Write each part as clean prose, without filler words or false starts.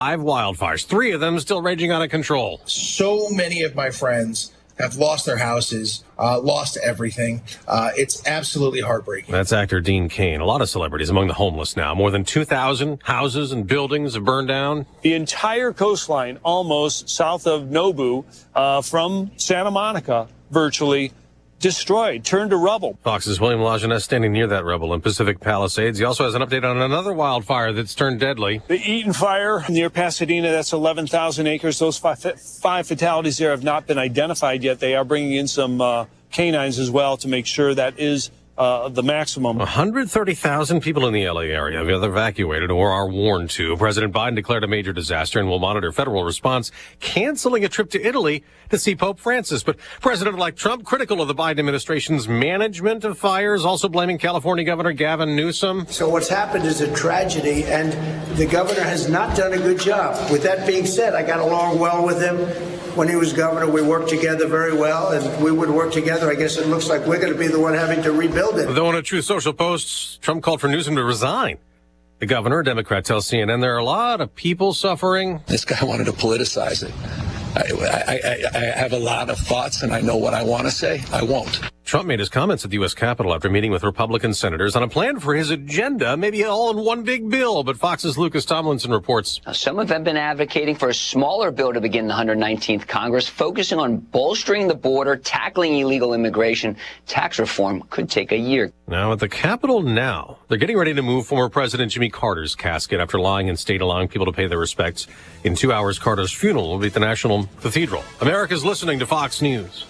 5 wildfires, 3 of them still raging out of control. So many of my friends have lost their houses, lost everything. It's absolutely heartbreaking. That's actor Dean Cain. A lot of celebrities among the homeless now. More than 2,000 houses and buildings have burned down. The entire coastline, almost south of Nobu, from Santa Monica, virtually destroyed, turned to rubble. Fox's William Lajeunesse standing near that rubble in Pacific Palisades. He also has an update on another wildfire that's turned deadly. The Eaton Fire near Pasadena, that's 11,000 acres. Those five fatalities there have not been identified yet. They are bringing in some canines as well to make sure that is the maximum. 130,000 people in the LA area have either evacuated or are warned to. President Biden declared a major disaster and will monitor federal response, canceling a trip to Italy to see Pope Francis. But President-elect Trump critical of the Biden administration's management of fires, also blaming California Governor Gavin Newsom. So what's happened is a tragedy, and the governor has not done a good job. With that being said, I got along well with him. When he was governor, we worked together very well, and we would work together. I guess it looks like we're going to be the one having to rebuild it. Though in a Truth Social post, Trump called for Newsom to resign. The governor, a Democrat, tells CNN there are a lot of people suffering. This guy wanted to politicize it. I have a lot of thoughts, and I know what I want to say. I won't. Trump made his comments at the U.S. Capitol after meeting with Republican senators on a plan for his agenda, maybe all in one big bill. But Fox's Lucas Tomlinson reports. Now, some of them have been advocating for a smaller bill to begin the 119th Congress, focusing on bolstering the border, tackling illegal immigration. Tax reform could take a year. Now, at the Capitol now, they're getting ready to move former President Jimmy Carter's casket after lying in state, allowing people to pay their respects. In 2 hours, Carter's funeral will be at the National Cathedral. America's listening to Fox News.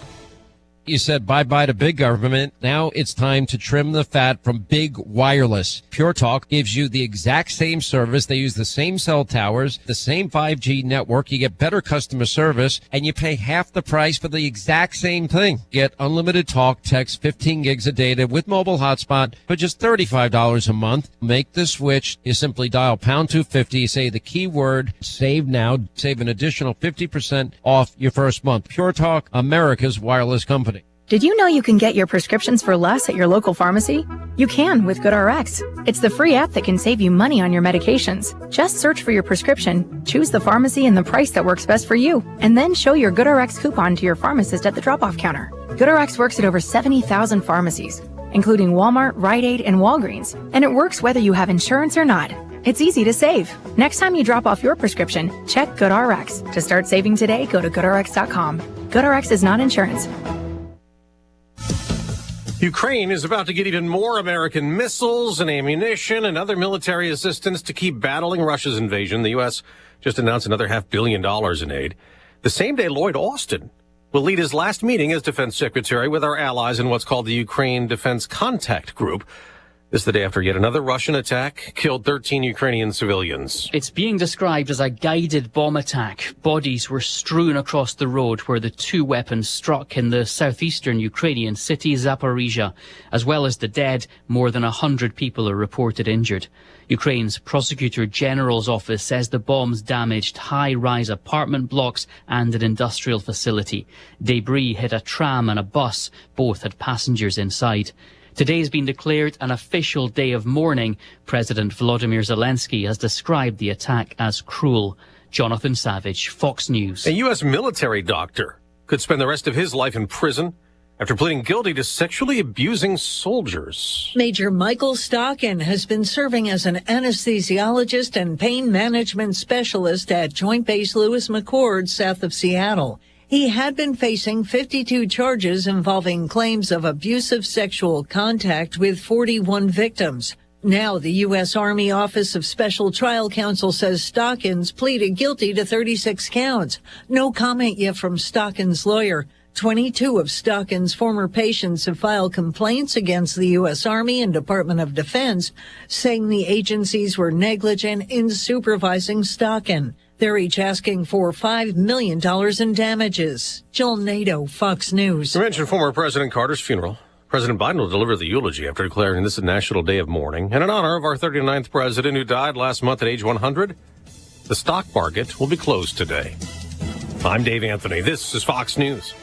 You said bye-bye to big government. Now it's time to trim the fat from big wireless. Pure Talk gives you the exact same service. They use the same cell towers, the same 5G network. You get better customer service, and you pay half the price for the exact same thing. Get unlimited talk, text, 15 gigs of data with mobile hotspot for just $35 a month. Make the switch. You simply dial pound 250, say the keyword save now, save an additional 50% off your first month. Pure Talk, America's wireless company. Did you know you can get your prescriptions for less at your local pharmacy? You can with GoodRx. It's the free app that can save you money on your medications. Just search for your prescription, choose the pharmacy and the price that works best for you, and then show your GoodRx coupon to your pharmacist at the drop-off counter. GoodRx works at over 70,000 pharmacies, including Walmart, Rite Aid, and Walgreens, and it works whether you have insurance or not. It's easy to save. Next time you drop off your prescription, check GoodRx. To start saving today, go to GoodRx.com. GoodRx is not insurance. Ukraine is about to get even more American missiles and ammunition and other military assistance to keep battling Russia's invasion. The U.S. just announced another $500 million in aid. The same day, Lloyd Austin will lead his last meeting as defense secretary with our allies in what's called the Ukraine Defense Contact Group. This is the day after yet another Russian attack killed 13 Ukrainian civilians. It's being described as a guided bomb attack. Bodies were strewn across the road where the two weapons struck in the southeastern Ukrainian city Zaporizhia. As well as the dead, more than 100 people are reported injured. Ukraine's Prosecutor General's office says the bombs damaged high-rise apartment blocks and an industrial facility. Debris hit a tram and a bus. Both had passengers inside. Today has been declared an official day of mourning. President Volodymyr Zelensky has described the attack as cruel. Jonathan Savage, Fox News. A U.S. military doctor could spend the rest of his life in prison after pleading guilty to sexually abusing soldiers. Major Michael Stockin has been serving as an anesthesiologist and pain management specialist at Joint Base Lewis McChord, south of Seattle. He had been facing 52 charges involving claims of abusive sexual contact with 41 victims. Now, the U.S. Army Office of Special Trial Counsel says Stockins pleaded guilty to 36 counts. No comment yet from Stockins' lawyer. 22 of Stockins' former patients have filed complaints against the U.S. Army and Department of Defense, saying the agencies were negligent in supervising Stockin. They're each asking for $5 million in damages. Jill Nato, Fox News. You mentioned former President Carter's funeral. President Biden will deliver the eulogy after declaring this a national day of mourning. And in honor of our 39th president who died last month at age 100, the stock market will be closed today. I'm Dave Anthony. This is Fox News.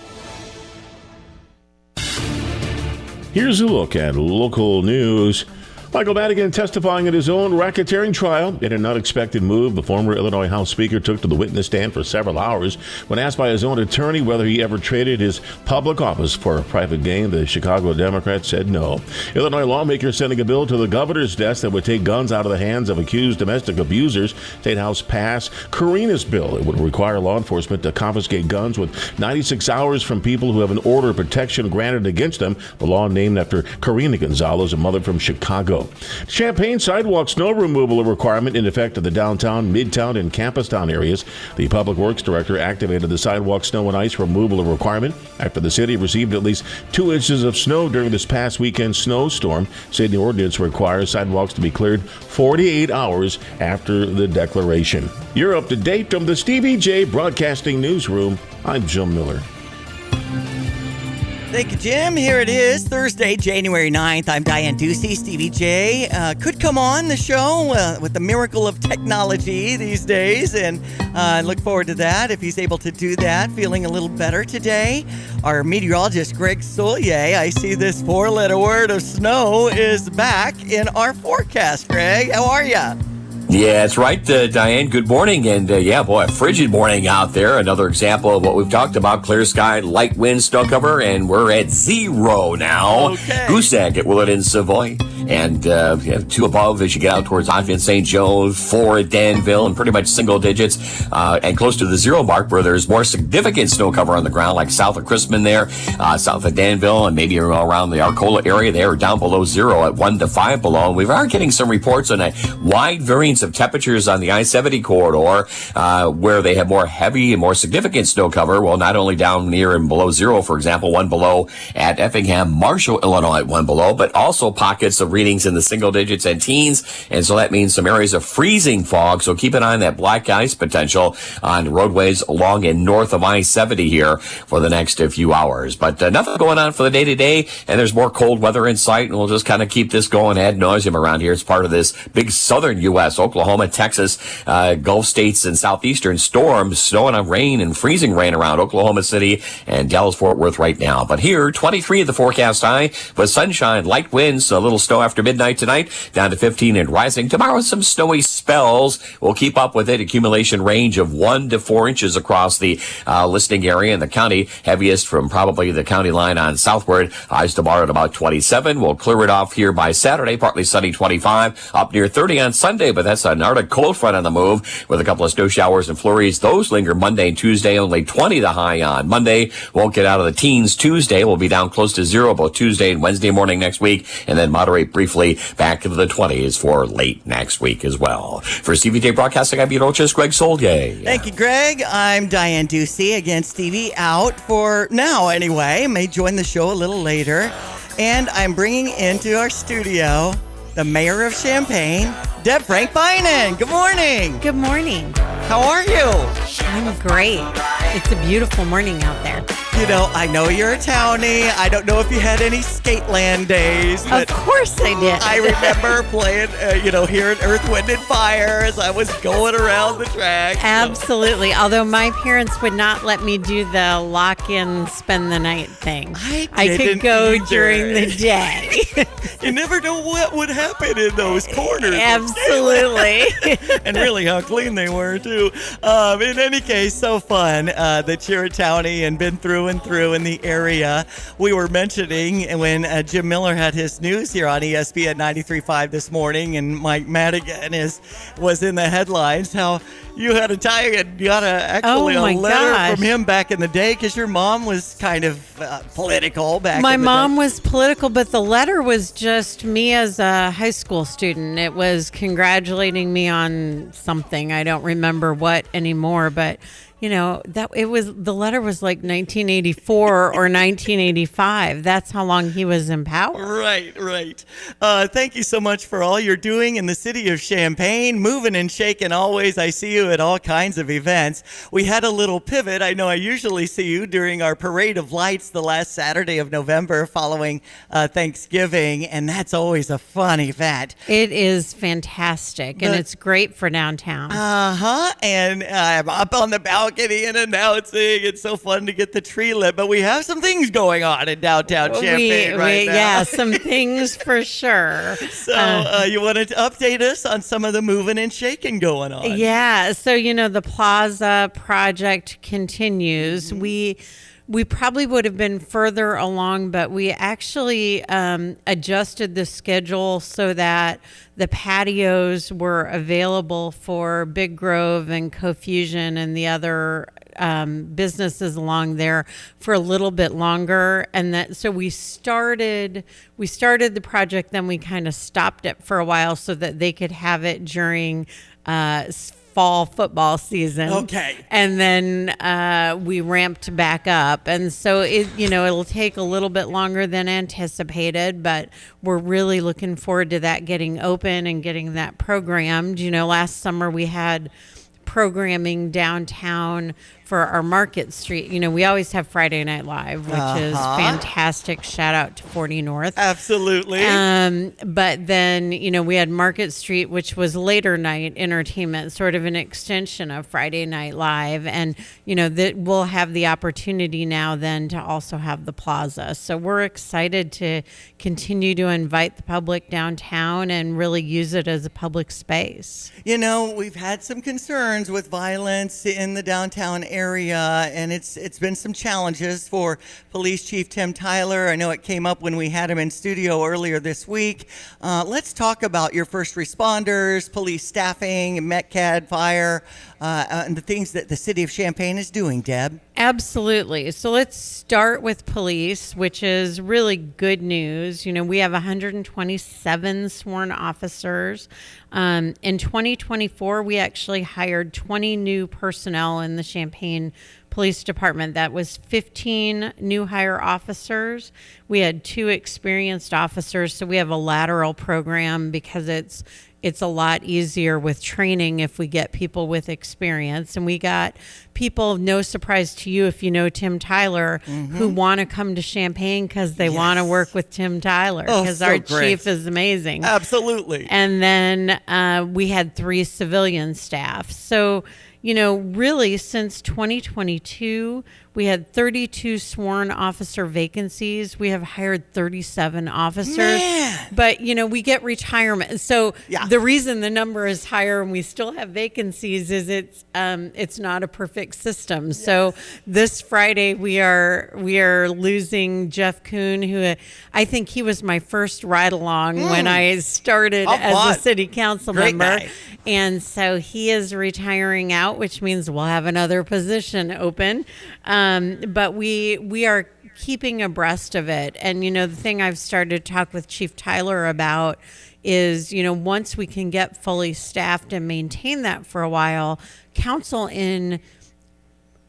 Here's a look at local news. Michael Madigan testifying in his own racketeering trial. In an unexpected move, the former Illinois House Speaker took to the witness stand for several hours. When asked by his own attorney whether he ever traded his public office for a private gain, the Chicago Democrat said no. Illinois lawmakers sending a bill to the governor's desk that would take guns out of the hands of accused domestic abusers. State House passed Karina's bill. It would require law enforcement to confiscate guns with 96 hours from people who have an order of protection granted against them. The law named after Karina Gonzalez, a mother from Chicago. Champaign sidewalk snow removal requirement in effect at the downtown, midtown, and Campustown areas. The Public Works Director activated the sidewalk snow and ice removal requirement after the city received at least 2 inches of snow during this past weekend snowstorm. Said the ordinance requires sidewalks to be cleared 48 hours after the declaration. You're up to date from the Stevie J Broadcasting Newsroom. I'm Jim Miller. Thank you, Jim. Here it is, Thursday, January 9th. I'm Diane Ducey. Stevie J could come on the show with the miracle of technology these days, and I look forward to that if he's able to do that. Feeling a little better today. Our meteorologist, Greg Solier, I see this 4-letter word of snow is back in our forecast. Greg, how are you? Yeah, that's right, Diane. Good morning. And yeah, boy, a frigid morning out there. Another example of what we've talked about. Clear sky, light wind, snow cover, and we're at 0 now. Okay. Goose Egg at Willard and Savoy. And 2 above as you get out towards Ogden, St. Joe, 4 at Danville, and pretty much single digits. And close to the 0 mark where there's more significant snow cover on the ground, like south of Crispin there, south of Danville, and maybe around the Arcola area there, down below 0 at 1 to 5 below. And we are getting some reports on a wide variance of temperatures on the I-70 corridor, where they have more heavy and more significant snow cover. Well, not only down near and below 0, for example, 1 below at Effingham, Marshall, Illinois at 1 below, but also pockets of readings in the single digits and teens. And so that means some areas of freezing fog. So keep an eye on that black ice potential on roadways along and north of I-70 here for the next few hours. But nothing going on for the day to day. And there's more cold weather in sight. And we'll just kind of keep this going ad nauseum around here. It's part of this big southern U.S., Oklahoma, Texas, Gulf states and southeastern storms, snow and rain and freezing rain around Oklahoma City and Dallas-Fort Worth right now. But here, 23 at the forecast high with sunshine, light winds, a little snow after midnight tonight, down to 15 and rising. Tomorrow, some snowy spells. We'll keep up with it. Accumulation range of 1 to 4 inches across the listening area in the county. Heaviest from probably the county line on southward. Highs tomorrow at about 27. We'll clear it off here by Saturday. Partly sunny, 25. Up near 30 on Sunday, but that's an Arctic cold front on the move with a couple of snow showers and flurries. Those linger Monday and Tuesday. Only 20 the high on Monday. Won't get out of the teens. Tuesday will be down close to 0 both Tuesday and Wednesday morning next week, and then moderate briefly back into the 20s for late next week as well. For Stevie J Broadcasting, I'm meteorologist Greg Solier. Thank you, Greg. I'm Diane Ducey. Again, Stevie out for now anyway. May join the show a little later. And I'm bringing into our studio the mayor of Champaign, Deb Frank Binen. Good morning. Good morning. How are you? I'm great. It's a beautiful morning out there. You know, I know you're a townie. I don't know if you had any Skateland days. But of course I did. I remember playing, here at Earth, Wind, and Fire as I was going around the track. Absolutely. Although my parents would not let me do the lock-in, spend the night thing. I could go during the day. You never know what would happen in those corners. Absolutely. And really how clean they were, too. In any case, so fun that you're a townie and been through and through in the area. We were mentioning when Jim Miller had his news here on ESPN 93.5 this morning, and Mike Madigan was in the headlines, how you had a tie and you got a letter from him back in the day because your mom was kind of political back in the day. My mom was political, but the letter was just me as a high school student. It was congratulating me on something. I don't remember what anymore, but the letter was like 1984 or 1985. That's how long he was in power. Right. Thank you so much for all you're doing in the city of Champaign, moving and shaking always. I see you doing all kinds of events. We had a little pivot. I know I usually see you during our Parade of Lights the last Saturday of November following Thanksgiving, and that's always a fun event. It is fantastic, and it's great for downtown. And I'm up on the balcony and announcing. It's so fun to get the tree lit, but we have some things going on in downtown Champaign right now. Yeah, some things for sure. So you wanted to update us on some of the moving and shaking going on? Yeah, so the Plaza project continues. We probably would have been further along, but we actually adjusted the schedule so that the patios were available for Big Grove and Cofusion and the other businesses along there for a little bit longer. And so we started the project, then we kind of stopped it for a while so that they could have it during fall football season. Okay. And then we ramped back up. And so it'll take a little bit longer than anticipated, but we're really looking forward to that getting open and getting that programmed. Last summer we had programming downtown for our Market Street. We always have Friday Night Live, which is fantastic. Shout out to 40 North. Absolutely. But then, we had Market Street, which was later night entertainment, sort of an extension of Friday Night Live. And, that we'll have the opportunity now then to also have the Plaza. So we're excited to continue to invite the public downtown and really use it as a public space. We've had some concerns with violence in the downtown area, and it's been some challenges for Police Chief Tim Tyler. I know it came up when we had him in studio earlier this week. Let's talk about your first responders, police staffing, METCAD, fire, and the things that the city of Champaign is doing, Deb. Absolutely. So let's start with police, which is really good news. We have 127 sworn officers. In 2024, we actually hired 20 new personnel in the Champaign Police Department. That was 15 new hire officers. We had 2 experienced officers, so we have a lateral program because it's a lot easier with training if we get people with experience. And we got people, no surprise to you if you know Tim Tyler, who want to come to Champaign because they want to work with Tim Tyler because our chief is amazing. Absolutely. And then we had 3 civilian staff. So, really since 2022, we had 32 sworn officer vacancies. We have hired 37 officers. Man. But, we get retirement. So the reason the number is higher and we still have vacancies is it's not a perfect system. Yes. So this Friday we are losing Jeff Kuhn, who I think he was my first ride along when I started as a city council member. Guy. And so he is retiring out, which means we'll have another position open. But we are keeping abreast of it. And, the thing I've started to talk with Chief Tyler about is, once we can get fully staffed and maintain that for a while, council in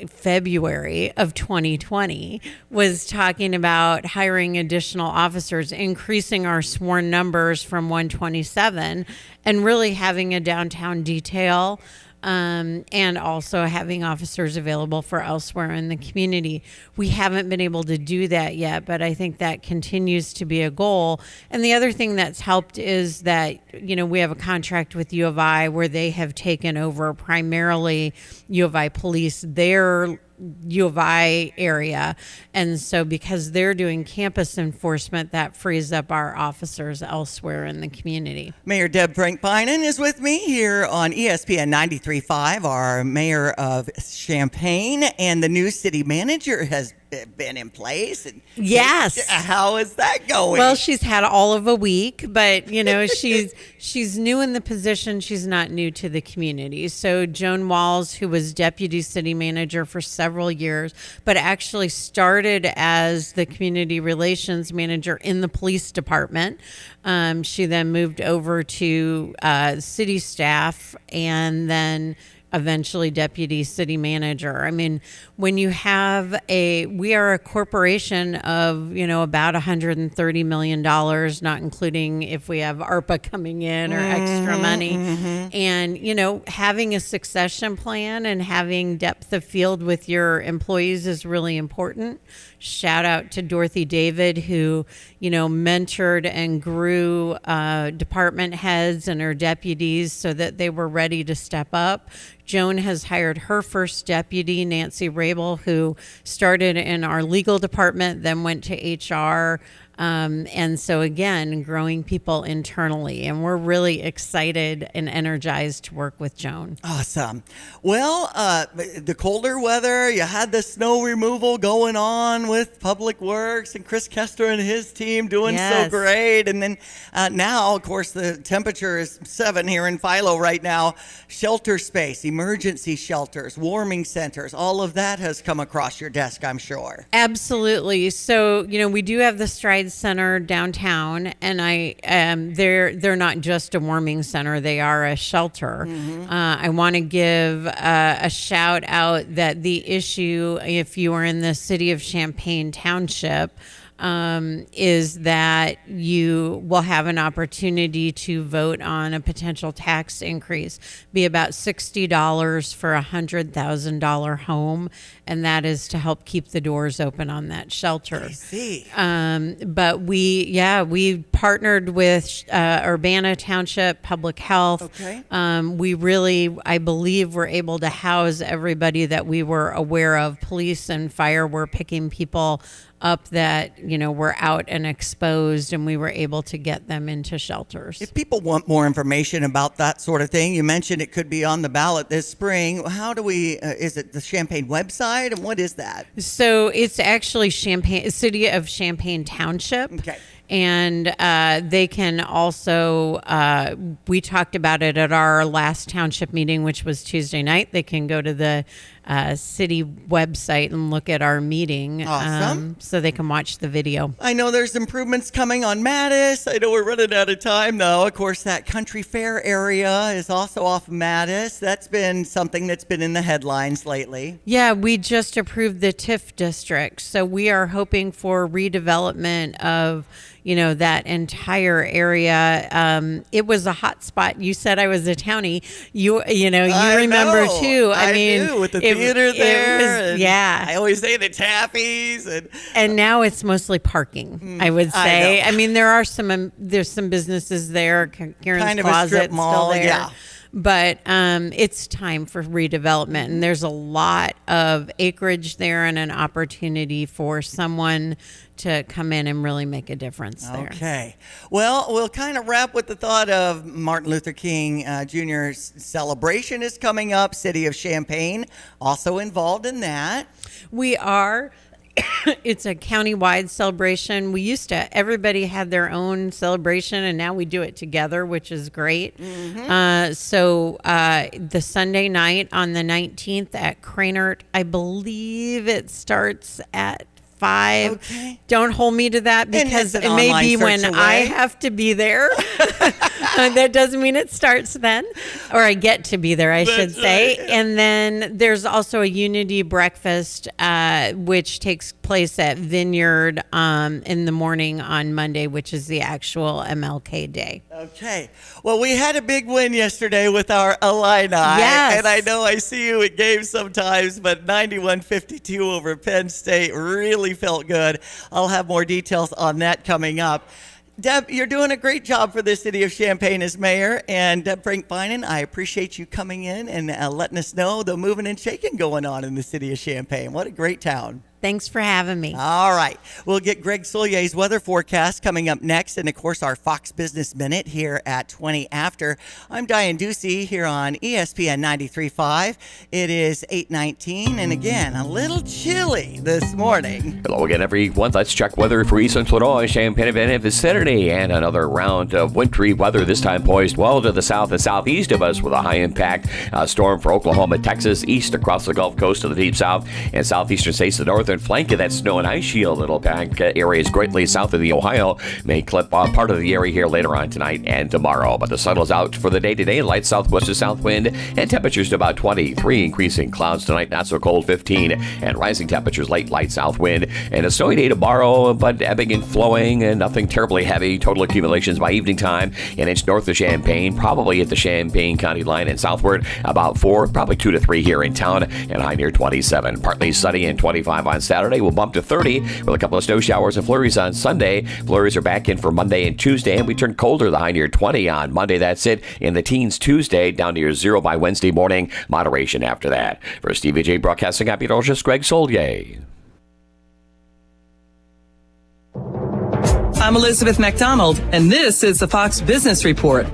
February of 2020 was talking about hiring additional officers, increasing our sworn numbers from 127 and really having a downtown detail. And also having officers available for elsewhere in the community. We haven't been able to do that yet, but I think that continues to be a goal. And the other thing that's helped is that, we have a contract with U of I where they have taken over primarily U of I police, their U of I area. And so because they're doing campus enforcement, that frees up our officers elsewhere in the community. Mayor Deb Frank-Binen is with me here on ESPN 93.5, our mayor of Champaign, and the new city manager has been in place. And yes. How is that going? Well, she's had all of a week, but she's new in the position. She's not new to the community. So Joan Walls, who was deputy city manager for several years, but actually started as the community relations manager in the police department. She then moved over to city staff and then eventually deputy city manager. I mean, when you have we are a corporation of, about $130 million, not including if we have ARPA coming in or extra money. And, having a succession plan and having depth of field with your employees is really important. Shout out to Dorothy David, who, mentored and grew department heads and her deputies so that they were ready to step up. Joan has hired her first deputy, Nancy Rabel, who started in our legal department, then went to HR. And so, again, growing people internally. And we're really excited and energized to work with Joan. Awesome. Well, the colder weather, you had the snow removal going on with Public Works and Chris Kester and his team doing so great. And then now, of course, the temperature is 7 here in Philo right now. Shelter space, emergency shelters, warming centers, all of that has come across your desk, I'm sure. Absolutely. So, we do have the Stride Center downtown, and they're not just a warming center, they are a shelter. I want to give a shout out that the issue, if you are in the city of Champaign Township, is that you will have an opportunity to vote on a potential tax increase, be about $60 for a $100,000 home, and that is to help keep the doors open on that shelter. I see. But we partnered with Urbana Township Public Health. Okay. We really, I believe, were able to house everybody that we were aware of. Police and fire were picking people up that, were out and exposed, and we were able to get them into shelters. If people want more information about that sort of thing, you mentioned it could be on the ballot this spring. How do we, is it the Champaign website, and what is that? So it's actually City of Champaign Township. Okay. And they can also, we talked about it at our last township meeting, which was Tuesday night. They can go to the city website and look at our meeting. Awesome. So they can watch the video. I know there's improvements coming on Mattis. I know we're running out of time, though. Of course, that Country Fair area is also off Mattis. That's been something that's been in the headlines lately. Yeah, we just approved the TIF district. So we are hoping for redevelopment of that entire area. It was a hot spot. You said I was a townie. You remember too. I mean, do, with the theater there. Yeah. I always say the Taffies. And now it's mostly parking, I would say. I mean, there's some businesses there. Karen's kind of Closet, a strip mall. still there. Yeah. But it's time for redevelopment, and there's a lot of acreage there and an opportunity for someone to come in and really make a difference there. Okay. Well, we'll kind of wrap with the thought of Martin Luther King Jr.'s celebration is coming up. City of Champaign also involved in that. We are. It's a countywide celebration. We used to, everybody had their own celebration, and now we do it together, which is great. So the Sunday night on the 19th at Cranert, I believe it starts at 5. Okay. Don't hold me to that, because it may be when I have to be there. That doesn't mean it starts then, or I get to be there, I should say. Right. And then there's also a Unity breakfast, which takes place at Vineyard in the morning on Monday, which is the actual MLK Day. Okay. Well, we had a big win yesterday with our Illini. Yes. And I know I see you at games sometimes, but 91-52 over Penn State really felt good. I'll have more details on that coming up. Deb, you're doing a great job for the city of Champaign as mayor. And Deb Frank-Finan, I appreciate you coming in and letting us know the moving and shaking going on in the city of Champaign. What a great town. Thanks for having me. All right. We'll get Greg Soulier's weather forecast coming up next. And, of course, our Fox Business Minute here at 20 after. I'm Diane Ducey here on ESPN 93.5. It is 8:19. And, again, a little chilly this morning. Hello again, everyone. Let's check weather for East Central Illinois, Champaign event vicinity, and another round of wintry weather, this time poised well to the south and southeast of us with a high impact storm for Oklahoma, Texas, east across the Gulf Coast to the deep south and southeastern states, the north northern flank of that snow and ice shield. It'll pack areas greatly south of the Ohio. May clip part of the area here later on tonight and tomorrow. But the sun is out for the day today. Light southwest to south wind and temperatures to about 23. Increasing clouds tonight, not so cold, 15. And rising temperatures, light south wind. And a snowy day tomorrow, but ebbing and flowing and nothing terribly heavy. Total accumulations by evening time. An inch north of Champaign, probably at the Champaign County line and southward. About 4, probably 2 to 3 here in town. And high near 27. Partly sunny and 25 on Saturday. We'll bump to 30 with a couple of snow showers and flurries on Sunday. Flurries are back in for Monday and Tuesday. And we turn colder, the high near 20 on Monday. That's it. In the teens Tuesday, down near 0 by Wednesday morning. Moderation after that. For Stevie J Broadcasting, I'm meteorologist Greg Solier. I'm Elizabeth McDonald, and this is the Fox Business Report.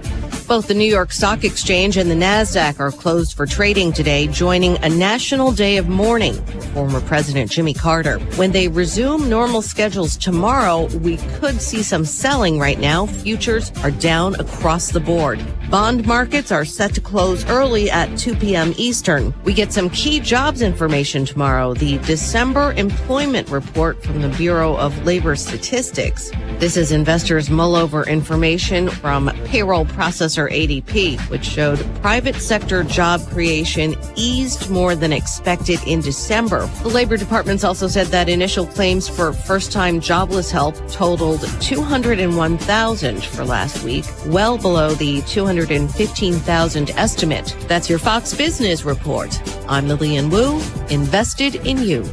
Both the New York Stock Exchange and the NASDAQ are closed for trading today, joining a national day of mourning for former President Jimmy Carter. When they resume normal schedules tomorrow, we could see some selling right now. Futures are down across the board. Bond markets are set to close early at 2 p.m. Eastern. We get some key jobs information tomorrow, the December employment report from the Bureau of Labor Statistics. This is investors mull over information from payroll processor ADP, which showed private sector job creation eased more than expected in December. The Labor Department's also said that initial claims for first-time jobless help totaled 201,000 for last week, well below the 215,000 estimate. That's your Fox Business Report. I'm Lillian Wu, invested in you.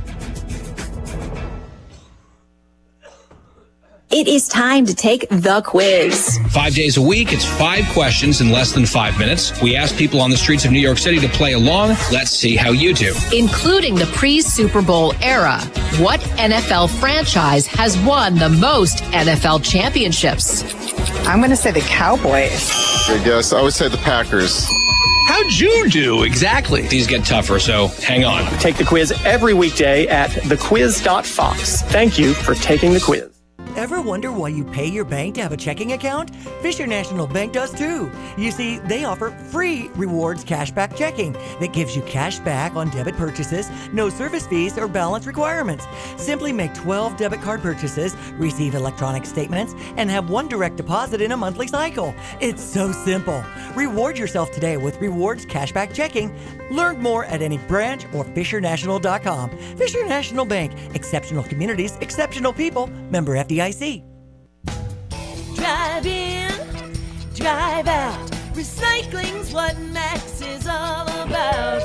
It is time to take the quiz. 5 days a week, it's 5 questions in less than 5 minutes. We ask people on the streets of New York City to play along. Let's see how you do. Including the pre-Super Bowl era, what NFL franchise has won the most NFL championships? I'm going to say the Cowboys. I guess I would say the Packers. How'd you do exactly? These get tougher, so hang on. Take the quiz every weekday at thequiz.fox. Thank you for taking the quiz. Ever wonder why you pay your bank to have a checking account? Fisher National Bank does too. You see, they offer free rewards cashback checking that gives you cash back on debit purchases, no service fees or balance requirements. Simply make 12 debit card purchases, receive electronic statements, and have one direct deposit in a monthly cycle. It's so simple. Reward yourself today with rewards cashback checking. Learn more at any branch or FisherNational.com. Fisher National Bank. Exceptional communities, exceptional people. Member FDIC. Drive in, drive out. Recycling's what Max is all about.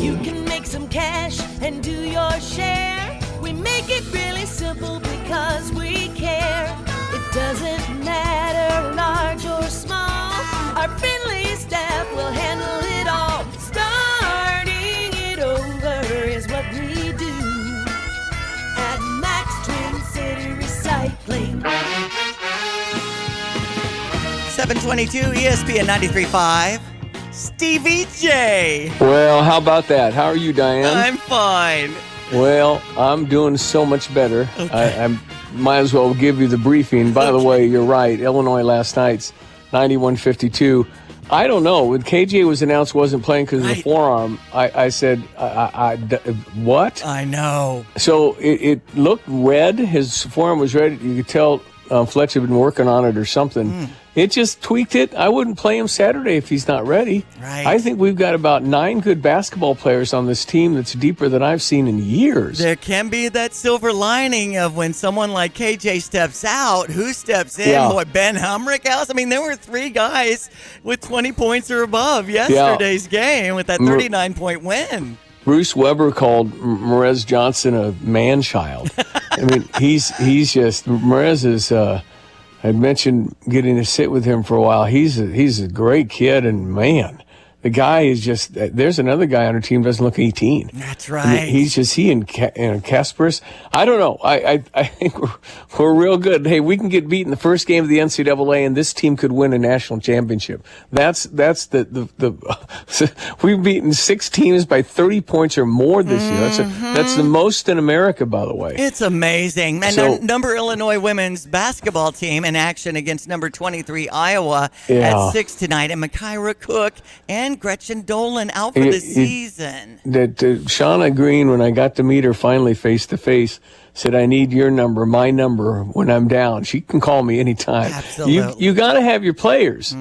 You can make some cash and do your share. We make it really simple because we care. It doesn't matter large or small. Our friendly staff will handle it all. Starting it over is what we do at Max Twin City Recycling. 722 ESPN 93.5. Stevie J. Well, how about that? How are you, Diane? I'm fine. Well, I'm doing so much better. Okay. I might as well give you the briefing. By the way, you're right. Illinois last night's 91-52. I don't know. When KJ was announced wasn't playing because of the forearm, I said, what? I know. So it looked red. His forearm was red. You could tell Fletch had been working on it or something. It just tweaked it. I wouldn't play him Saturday if he's not ready. Right. I think we've got about 9 good basketball players on this team that's deeper than I've seen in years. There can be that silver lining of when someone like KJ steps out, who steps in? Yeah. Boy, Ben Humrick else. I mean, there were 3 guys with 20 points or above yesterday's game with that 39-point win. Bruce Weber called Merez Johnson a man-child. I mean, he's just Merez is. I'd mentioned getting to sit with him for a while. He's a great kid, and man, the guy is just. There's another guy on our team doesn't look 18. That's right. I mean, he's just he and Kasparis. I don't know. I think we're real good. Hey, we can get beat in the first game of the NCAA, and this team could win a national championship. That's the we've beaten 6 teams by 30 points or more this year. That's the most in America, by the way. It's amazing. And So- number Illinois women's basketball team in action against number 23 Iowa Yeah. at 6 tonight. And Makaira Cook and and Gretchen Dolan out for the season. Shauna Green, when I got to meet her finally face to face, said, I need your number, my number when I'm down. She can call me anytime. Absolutely. You got to have your players.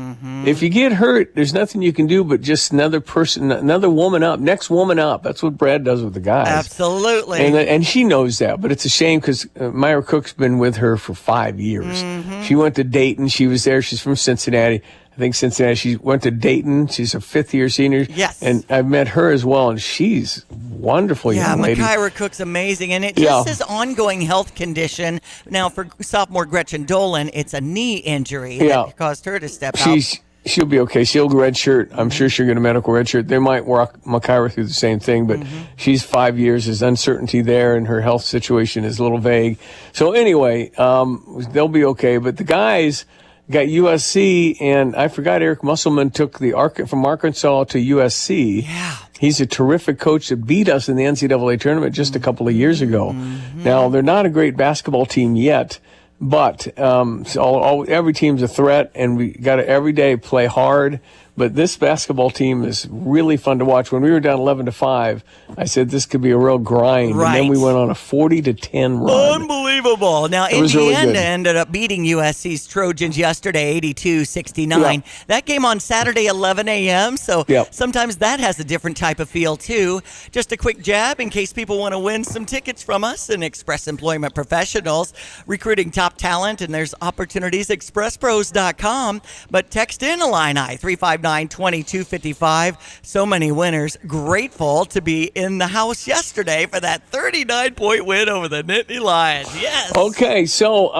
If you get hurt, there's nothing you can do but just another person, another woman up, next woman up. That's what Brad does with the guys. Absolutely. And she knows that, but it's a shame because Myra Cook's been with her for 5 years. She went to Dayton. She was there. She's from Cincinnati. I think Cincinnati. She went to Dayton. She's a fifth-year senior. Yes. And I've met her as well, and she's wonderful young lady. Myra Cook's amazing, and it just is ongoing health condition. Now, for sophomore Gretchen Dolan, it's a knee injury that caused her to step out. She'll be okay. She'll redshirt. I'm sure she'll get a medical redshirt. They might walk Myra through the same thing, but she's 5 years. There's uncertainty there, and her health situation is a little vague. So anyway, they'll be okay. But the guys got USC, and I forgot Eric Musselman took from Arkansas to USC. Yeah. He's a terrific coach that beat us in the NCAA tournament just a couple of years ago. Now, they're not a great basketball team yet, but every team's a threat, and we got to every day play hard. But this basketball team is really fun to watch. When we were down 11-5, I said this could be a real grind. Right. And then we went on a 40-10 run. Unbelievable. Now, Indiana ended up beating USC's Trojans yesterday, 82-69. That game on Saturday, 11 a.m., so sometimes that has a different type of feel, too. Just a quick jab in case people want to win some tickets from us and Express Employment Professionals, recruiting top talent, and there's opportunities, expresspros.com. But text in Illini, 359-2255. So many winners. Grateful to be in the house yesterday for that 39-point win over the Nittany Lions. Yes. Okay, so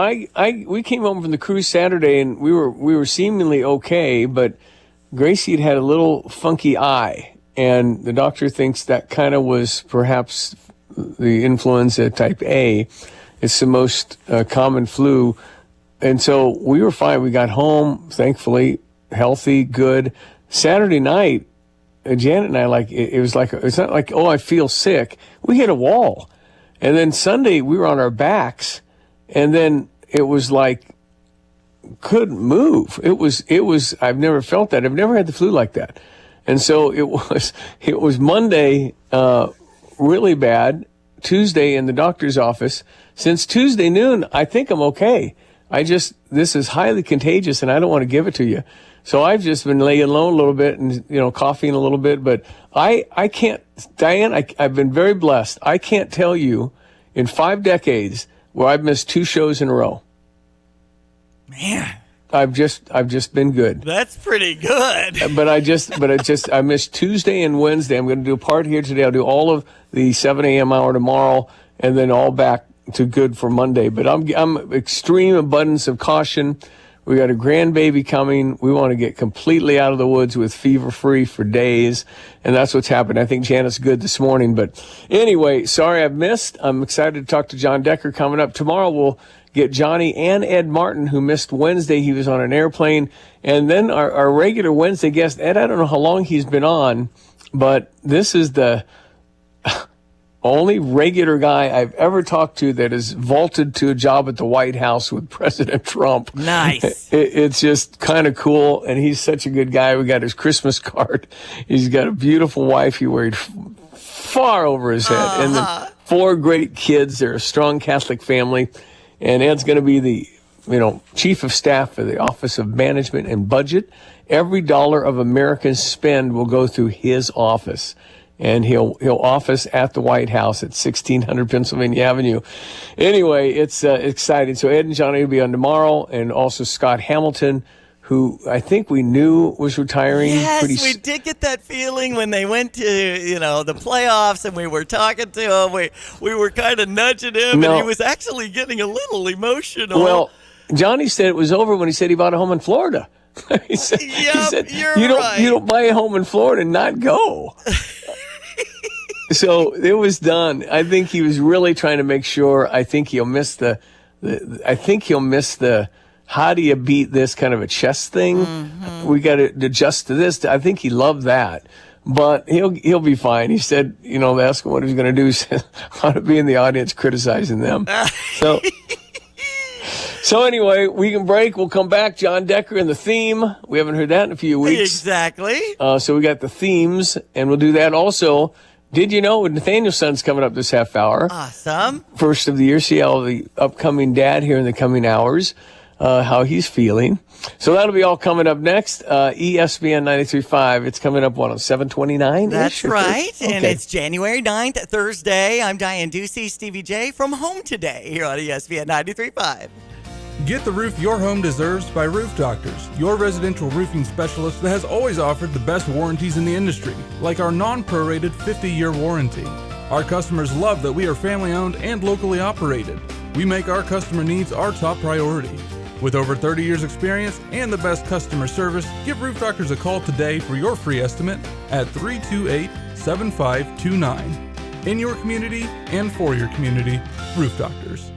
we came home from the cruise Saturday, and we were seemingly okay, but Gracie had a little funky eye, and the doctor thinks that kind of was perhaps the influenza type A. It's the most common flu, and so we were fine. We got home, thankfully, healthy, good. Saturday night, Janet and I, it's not like, oh, I feel sick. We hit a wall. And then Sunday, we were on our backs, and then it was like, couldn't move. It was, I've never felt that. I've never had the flu like that. And so it was Monday, really bad, Tuesday in the doctor's office. Since Tuesday noon, I think I'm okay. This is highly contagious, and I don't want to give it to you. So I've just been laying low a little bit and, coughing a little bit. But I can't, Diane, I've been very blessed. I can't tell you in 5 decades where I've missed 2 shows in a row. Man. I've just been good. That's pretty good. But I missed Tuesday and Wednesday. I'm going to do a part here today. I'll do all of the 7 a.m. hour tomorrow, and then all back to good for Monday. But I'm extreme abundance of caution. We got a grandbaby coming. We want to get completely out of the woods with fever-free for days, and that's what's happened. I think Janet's good this morning. But anyway, sorry I've missed. I'm excited to talk to John Decker coming up. Tomorrow we'll get Johnny and Ed Martin, who missed Wednesday. He was on an airplane. And then our regular Wednesday guest, Ed, I don't know how long he's been on, but this is the only regular guy I've ever talked to that has vaulted to a job at the White House with President Trump. Nice. It's just kind of cool, and he's such a good guy. We got his Christmas card. He's got a beautiful wife he worried far over his head. And then 4 great kids. They're a strong Catholic family. And Ed's going to be the, chief of staff for the Office of Management and Budget. Every dollar of Americans spend will go through his office. And he'll office at the White House at 1600 Pennsylvania Avenue. Anyway, it's exciting. So Ed and Johnny will be on tomorrow, and also Scott Hamilton, who I think we knew was retiring. Yes, we did get that feeling when they went to, the playoffs, and we were talking to him. We were kind of nudging him, and he was actually getting a little emotional. Well, Johnny said it was over when he said he bought a home in Florida. he said, you're you right. don't buy a home in Florida and not go. So it was done. I think he was really trying to make sure. I think he'll miss the how do you beat this kind of a chess thing? Mm-hmm. We got to adjust to this. I think he loved that, but he'll be fine. He said, they asked him what he was going to do. He said, how to be in the audience criticizing them. So anyway, we can break. We'll come back. John Decker and the theme. We haven't heard that in a few weeks. Exactly. So we got the themes, and we'll do that also. Did you know Nathaniel's son's coming up this half hour? Awesome. First of the year. See how the upcoming dad here in the coming hours, how he's feeling. So that'll be all coming up next. ESPN 93.5. It's coming up on 7:29. That's right. Okay. And it's January 9th, Thursday. I'm Diane Ducey, Stevie J from home today here on ESPN 93.5. Get the roof your home deserves by Roof Doctors, your residential roofing specialist that has always offered the best warranties in the industry, like our non-prorated 50-year warranty. Our customers love that we are family-owned and locally operated. We make our customer needs our top priority. With over 30 years experience and the best customer service, give Roof Doctors a call today for your free estimate at 328-7529. In your community and for your community, Roof Doctors.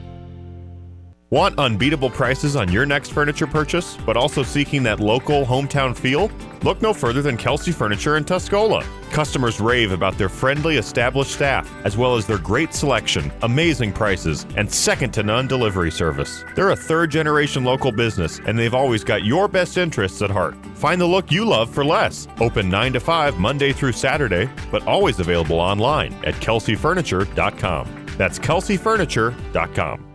Want unbeatable prices on your next furniture purchase, but also seeking that local hometown feel? Look no further than Kelsey Furniture in Tuscola. Customers rave about their friendly, established staff, as well as their great selection, amazing prices, and second-to-none delivery service. They're a third-generation local business, and they've always got your best interests at heart. Find the look you love for less. Open 9 to 5 Monday through Saturday, but always available online at kelseyfurniture.com. That's kelseyfurniture.com.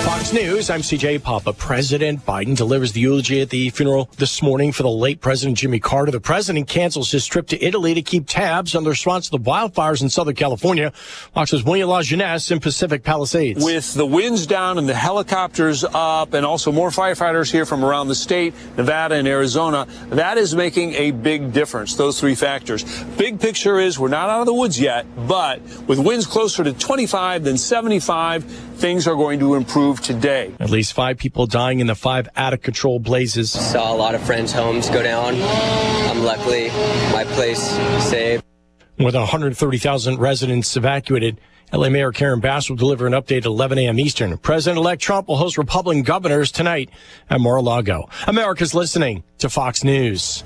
Fox News, I'm CJ Papa. President Biden delivers the eulogy at the funeral this morning for the late President Jimmy Carter. The president cancels his trip to Italy to keep tabs on the response to the wildfires in Southern California. Fox's William LaJeunesse in Pacific Palisades. With the winds down and the helicopters up and also more firefighters here from around the state, Nevada and Arizona, that is making a big difference, those three factors. Big picture is we're not out of the woods yet, but with winds closer to 25 than 75, things are going to improve today. At least 5 people dying in the 5 out-of-control blazes. Saw a lot of friends' homes go down. Luckily, my place saved. More than 130,000 residents evacuated. LA Mayor Karen Bass will deliver an update at 11 a.m. Eastern. President-elect Trump will host Republican governors tonight at Mar-a-Lago. America's listening to Fox News.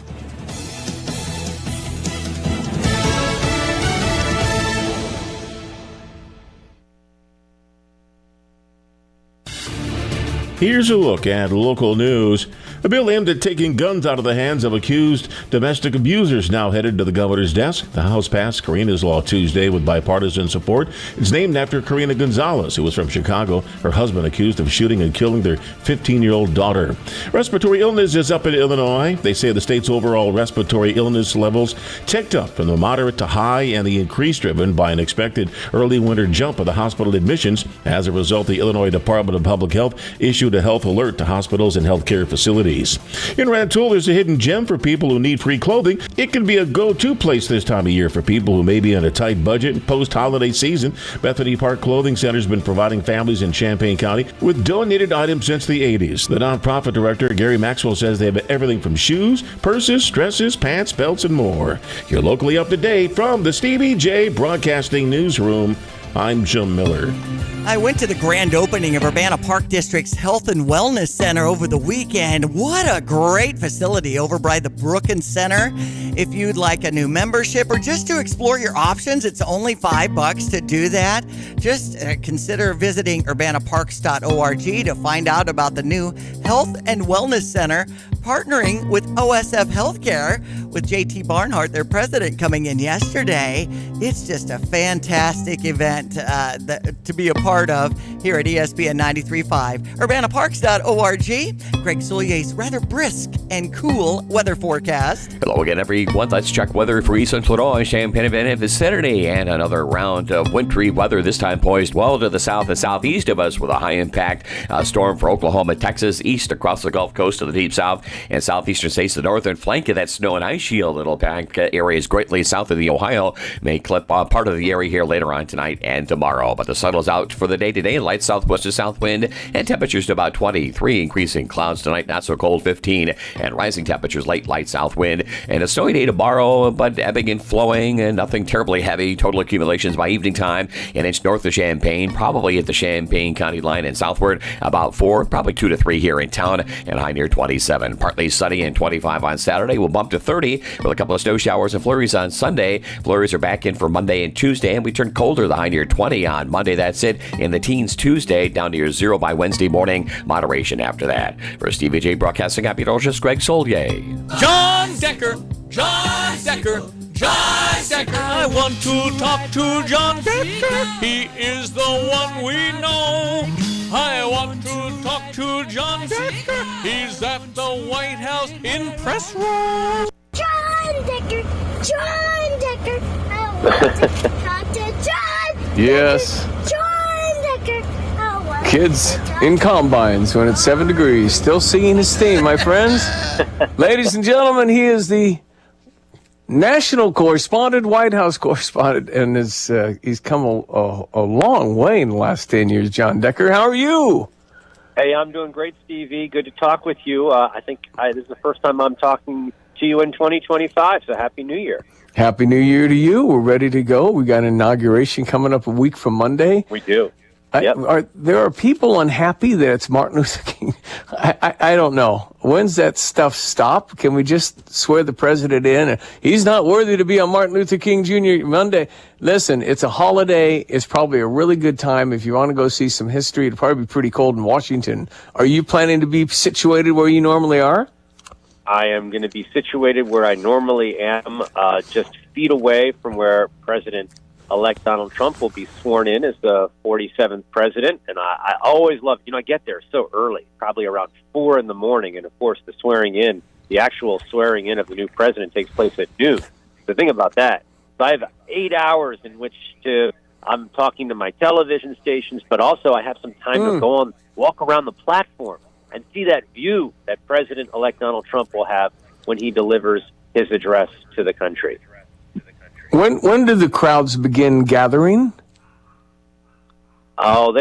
Here's a look at local news. A bill aimed at taking guns out of the hands of accused domestic abusers now headed to the governor's desk. The House passed Karina's Law Tuesday with bipartisan support. It's named after Karina Gonzalez, who was from Chicago. Her husband accused of shooting and killing their 15-year-old daughter. Respiratory illness is up in Illinois. They say the state's overall respiratory illness levels ticked up from the moderate to high, and the increase driven by an expected early winter jump of the hospital admissions. As a result, the Illinois Department of Public Health issued a health alert to hospitals and healthcare facilities. In Rantoul, there's a hidden gem for people who need free clothing. It can be a go-to place this time of year for people who may be on a tight budget post-holiday season. Bethany Park Clothing Center has been providing families in Champaign County with donated items since the 80s. The nonprofit director, Gary Maxwell, says they have everything from shoes, purses, dresses, pants, belts, and more. You're locally up to date from the Stevie J Broadcasting Newsroom. I'm Jim Miller. I went to the grand opening of Urbana Park District's Health and Wellness Center over the weekend. What a great facility over by the Brookins Center. If you'd like a new membership or just to explore your options, it's only $5 to do that. Just consider visiting urbanaparks.org to find out about the new Health and Wellness Center partnering with OSF Healthcare, with JT Barnhart, their president, coming in yesterday. It's just a fantastic event to be a part of here at ESPN 93.5. urbanaparks.org. Greg Soulier's rather brisk and cool weather forecast. Hello again, everyone. Let's check weather for East Central Illinois, Champaign-Urbana vicinity, and another round of wintry weather, this time poised well to the south and southeast of us with a high-impact storm for Oklahoma, Texas, east across the Gulf Coast to the deep south and southeastern states. The northern flank of that snow and ice shield that'll impact areas greatly south of the Ohio may clip part of the area here later on tonight and tomorrow. But the sun is out for the day today. Light southwest to south wind and temperatures to about 23. Increasing clouds tonight, not so cold, 15. And rising temperatures late, light south wind. And a snowy day tomorrow, but ebbing and flowing and nothing terribly heavy. Total accumulations by evening time. An inch north of Champaign, probably at the Champaign County line and southward. About 4, probably 2 to 3 here in town. And high near 27. Partly sunny and 25 on Saturday. We'll bump to 30 with a couple of snow showers and flurries on Sunday. Flurries are back in for Monday and Tuesday. And we turn colder, the high near 20 on Monday. That's it. In the teens Tuesday, down near 0 by Wednesday morning. Moderation after that. For Stevie J Broadcasting Meteorologist Greg Solier. John Decker, John Decker, John Decker. I want to talk to John Decker. He is the one we know. I want to talk to John Decker. He's at the White House in press room. John Decker, John Decker. I want to talk to John. Yes. John Decker. I want Kids in combines when it's 7 degrees, still singing his theme, my friends. Ladies and gentlemen, he is the national correspondent, White House correspondent, and he's come a long way in the last 10 years. John Decker, how are you? Hey, I'm doing great, Stevie. Good to talk with you. I think this is the first time I'm talking to you in 2025, so Happy New Year. Happy New Year to you. We're ready to go. We got an inauguration coming up a week from Monday. We do. There are people unhappy that it's Martin Luther King. I don't know. When's that stuff stop? Can we just swear the president in? He's not worthy to be on Martin Luther King Jr. Monday. Listen, it's a holiday. It's probably a really good time if you want to go see some history. It'll probably be pretty cold in Washington. Are you planning to be situated where you normally are? I am going to be situated where I normally am, just feet away from where President-elect Donald Trump will be sworn in as the 47th president. And I always love, I get there so early, probably around 4 in the morning. And, of course, the actual swearing in of the new president takes place at noon. The thing about that, so I have 8 hours in which I'm talking to my television stations, but also I have some time to go on, walk around the platform and see that view that President-elect Donald Trump will have when he delivers his address to the country. When do the crowds begin gathering? Oh,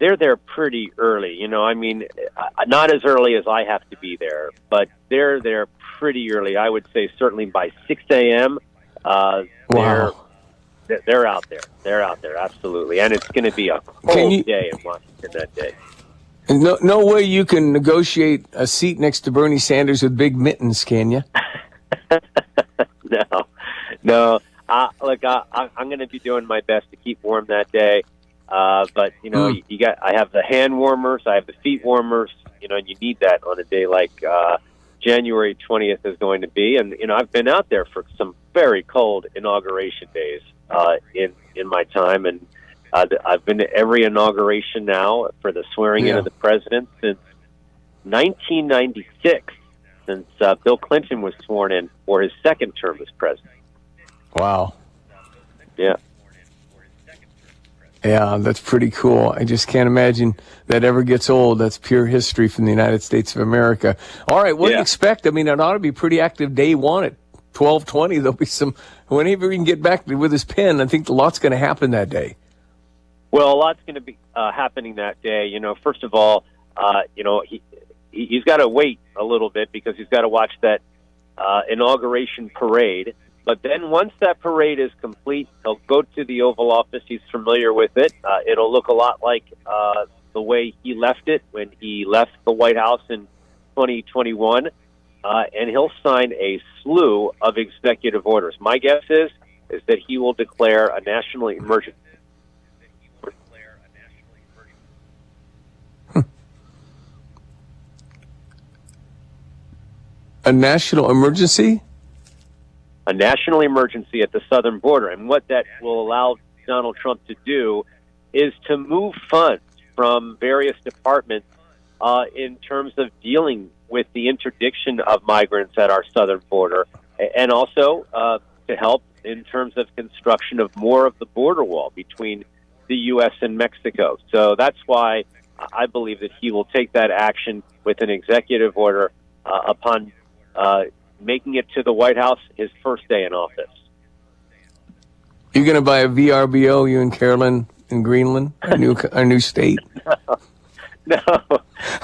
they're there pretty early. Not as early as I have to be there, but they're there pretty early. I would say certainly by 6 a.m. Wow. They're out there. They're out there, absolutely. And it's going to be a cold day in Washington that day. No way you can negotiate a seat next to Bernie Sanders with big mittens, can you? No. Look, I'm going to be doing my best to keep warm that day. But I have the hand warmers, I have the feet warmers. And you need that on a day like January 20th is going to be. And I've been out there for some very cold inauguration days in my time, and I've been to every inauguration now for the swearing in of the president since 1996, since Bill Clinton was sworn in for his second term as president. Wow. Yeah. Yeah, that's pretty cool. I just can't imagine that ever gets old. That's pure history from the United States of America. All right, what do you expect? I mean, it ought to be pretty active day one at 12:20. There'll be whenever he can get back with his pen, I think a lot's going to happen that day. Well, a lot's going to be happening that day. First of all, he's got to wait a little bit because he's got to watch that inauguration parade. But then once that parade is complete, he'll go to the Oval Office. He's familiar with it. It'll look a lot like the way he left it when he left the White House in 2021. And he'll sign a slew of executive orders. My guess is that he will declare a national emergency. A national emergency? A national emergency at the southern border. And what that will allow Donald Trump to do is to move funds from various departments in terms of dealing with the interdiction of migrants at our southern border, and also to help in terms of construction of more of the border wall between the U.S. and Mexico. So that's why I believe that he will take that action with an executive order upon making it to the White House his first day in office. You're going to buy a VRBO, you and Carolyn, in Greenland, our new state? No,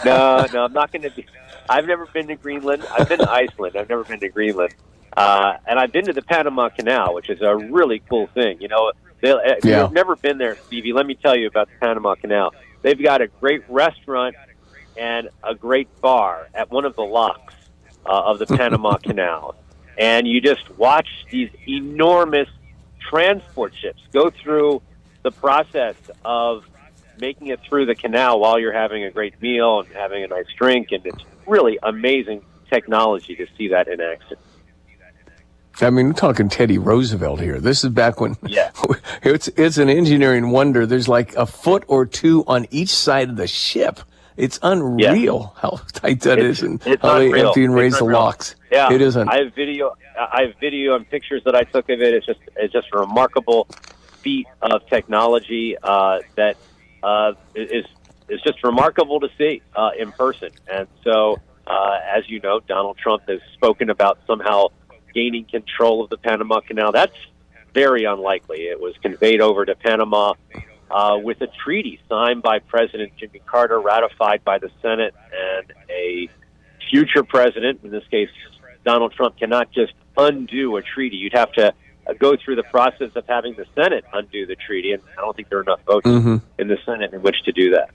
I'm not going to be. I've never been to Greenland. I've been to Iceland. I've never been to Greenland. And I've been to the Panama Canal, which is a really cool thing. You know, if you've never been there, Stevie, let me tell you about the Panama Canal. They've got a great restaurant and a great bar at one of the locks of the Panama Canal. And you just watch these enormous transport ships go through the process of making it through the canal while you're having a great meal and having a nice drink. And it's really amazing technology to see that in action. I mean, we're talking Teddy Roosevelt here. This is back when it's an engineering wonder. There's like a foot or two on each side of the ship. It's unreal how tight that is and how they empty and raise the locks. Yeah, it isn't. I have video and pictures that I took of it. It's just a remarkable feat of technology that is just remarkable to see in person. And so, as you know, Donald Trump has spoken about somehow gaining control of the Panama Canal. That's very unlikely. It was conveyed over to Panama with a treaty signed by President Jimmy Carter, ratified by the Senate, and a future president, in this case Donald Trump, cannot just undo a treaty. You'd have to go through the process of having the Senate undo the treaty, and I don't think there are enough votes in the Senate in which to do that.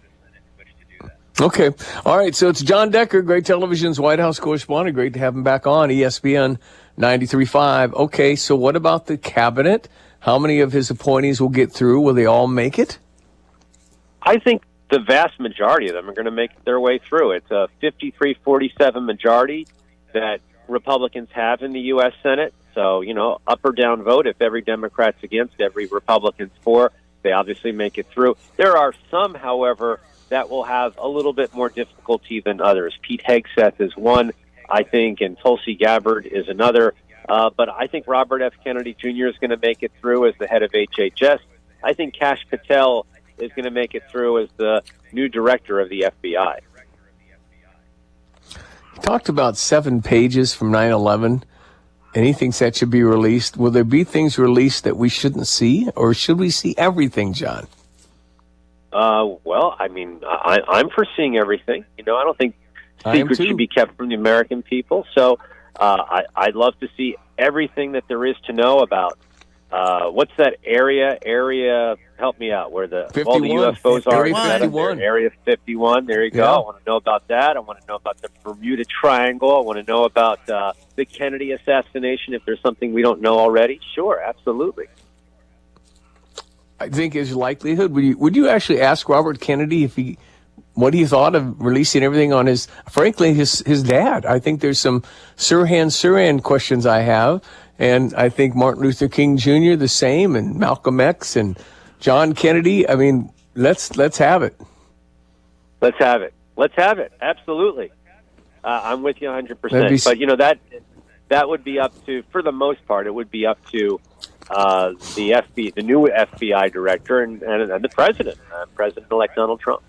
Okay. All right. So it's John Decker, Great Television's White House correspondent. Great to have him back on ESPN 93.5. Okay. So what about the cabinet? How many of his appointees will get through? Will they all make it? I think the vast majority of them are going to make their way through. It's a 53-47 majority that Republicans have in the U.S. Senate. So, you know, up or down vote. If every Democrat's against, every Republican's for, they obviously make it through. There are some, however, that will have a little bit more difficulty than others. Pete Hegseth is one, I think, and Tulsi Gabbard is another. But I think Robert F. Kennedy Jr. is going to make it through as the head of HHS. I think Kash Patel is going to make it through as the new director of the FBI. He talked about 7 pages from 9/11. And he thinks that should be released. Will there be things released that we shouldn't see, or should we see everything, John? Well, I mean, I'm for seeing everything. You know, I don't think secrets should be kept from the American people. So I'd love to see everything that there is to know about. What's that area? Help me out. Where all the UFOs are? Area 51. Area 51. There you go. I want to know about that. I want to know about the Bermuda Triangle. I want to know about the Kennedy assassination. If there's something we don't know already, sure, absolutely. I think his likelihood. Would you actually ask Robert Kennedy what he thought of releasing everything on his dad? I think there's some Sirhan Sirhan questions I have, and I think Martin Luther King Jr. the same, and Malcolm X and John Kennedy. I mean, let's have it. Let's have it. Let's have it. Absolutely. I'm with you 100%. But you know that would be up to, for the most part, it would be up to the new FBI director, and the president, President-elect Donald Trump.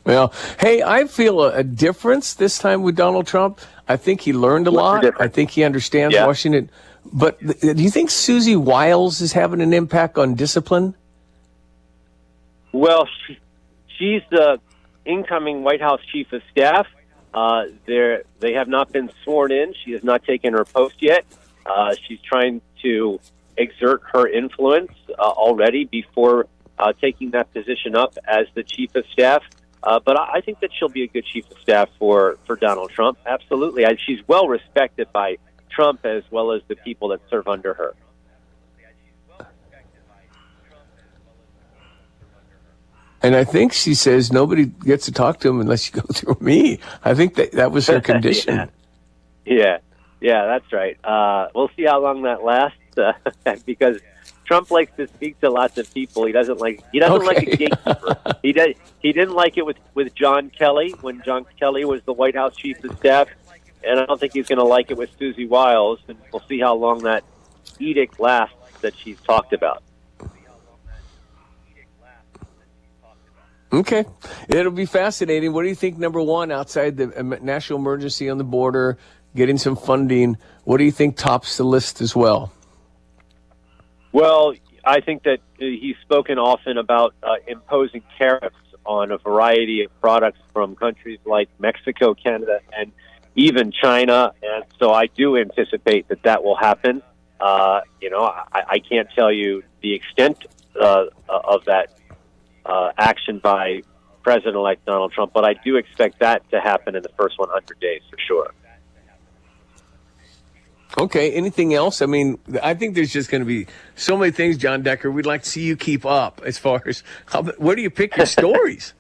Well, hey, I feel a difference this time with Donald Trump. I think he learned a lot. I think he understands Washington. But do you think Susie Wiles is having an impact on discipline? Well, she's the incoming White House chief of staff. They have not been sworn in. She has not taken her post yet. She's trying to exert her influence already before taking that position up as the chief of staff. But I think that she'll be a good chief of staff for Donald Trump. Absolutely. She's well respected by Trump as well as the people that serve under her. And I think she says nobody gets to talk to him unless you go through me. I think that was her condition. Yeah, that's right. We'll see how long that lasts because Trump likes to speak to lots of people. He doesn't like a gatekeeper. He didn't like it with John Kelly when John Kelly was the White House chief of staff, and I don't think he's going to like it with Susie Wiles. And we'll see how long that edict lasts that she's talked about. Okay. It'll be fascinating. What do you think, number one, outside the national emergency on the border, getting some funding, what do you think tops the list as well? Well, I think that he's spoken often about imposing tariffs on a variety of products from countries like Mexico, Canada, and even China. And so I do anticipate that will happen. I can't tell you the extent of that action by President-elect Donald Trump, but I do expect that to happen in the first 100 days for sure. Okay, anything else? I mean, I think there's just going to be so many things, John Decker, we'd like to see you keep up as far as where do you pick your stories?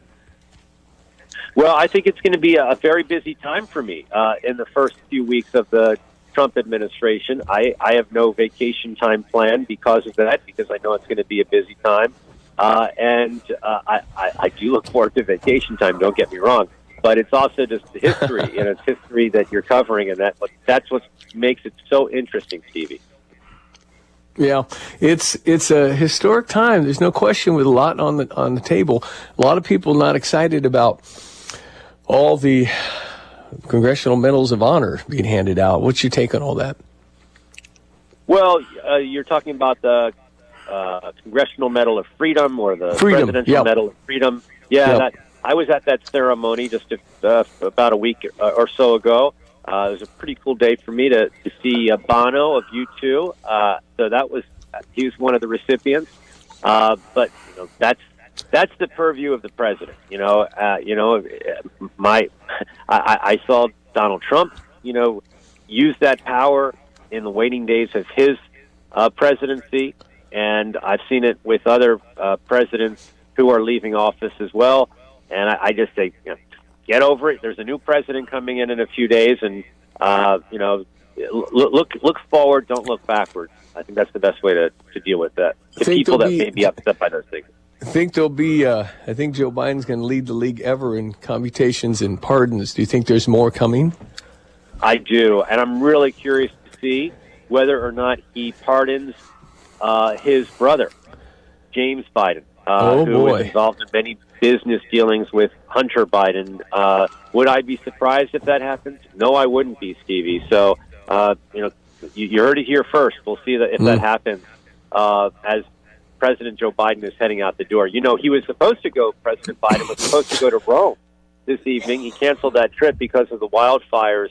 Well, I think it's going to be a very busy time for me in the first few weeks of the Trump administration. I have no vacation time planned because of that, because I know it's going to be a busy time. And I do look forward to vacation time, don't get me wrong. But it's also just history, and it's history that you're covering, and that's what makes it so interesting, Stevie. Yeah, it's a historic time. There's no question, with a lot on the table. A lot of people not excited about all the Congressional Medals of Honor being handed out. What's your take on all that? Well, you're talking about the Congressional Medal of Freedom or the Presidential Medal of Freedom. Yeah, I was at that ceremony just about a week or so ago. It was a pretty cool day for me to see Bono of U2. So he was one of the recipients. But that's the purview of the president. I saw Donald Trump, use that power in the waning days of his presidency, and I've seen it with other presidents who are leaving office as well. And I just say, get over it. There's a new president coming in a few days, and look forward. Don't look backwards. I think that's the best way to deal with that. To people that may be upset by those things. I think there'll be. I think Joe Biden's going to lead the league ever in commutations and pardons. Do you think there's more coming? I do, and I'm really curious to see whether or not he pardons his brother, James Biden, who was involved in many business dealings with Hunter Biden. Would I be surprised if that happens? No, I wouldn't be, Stevie. So, you heard it here first. We'll see if that happens as President Joe Biden is heading out the door. He was supposed to go, President Biden was supposed to go to Rome this evening. He canceled that trip because of the wildfires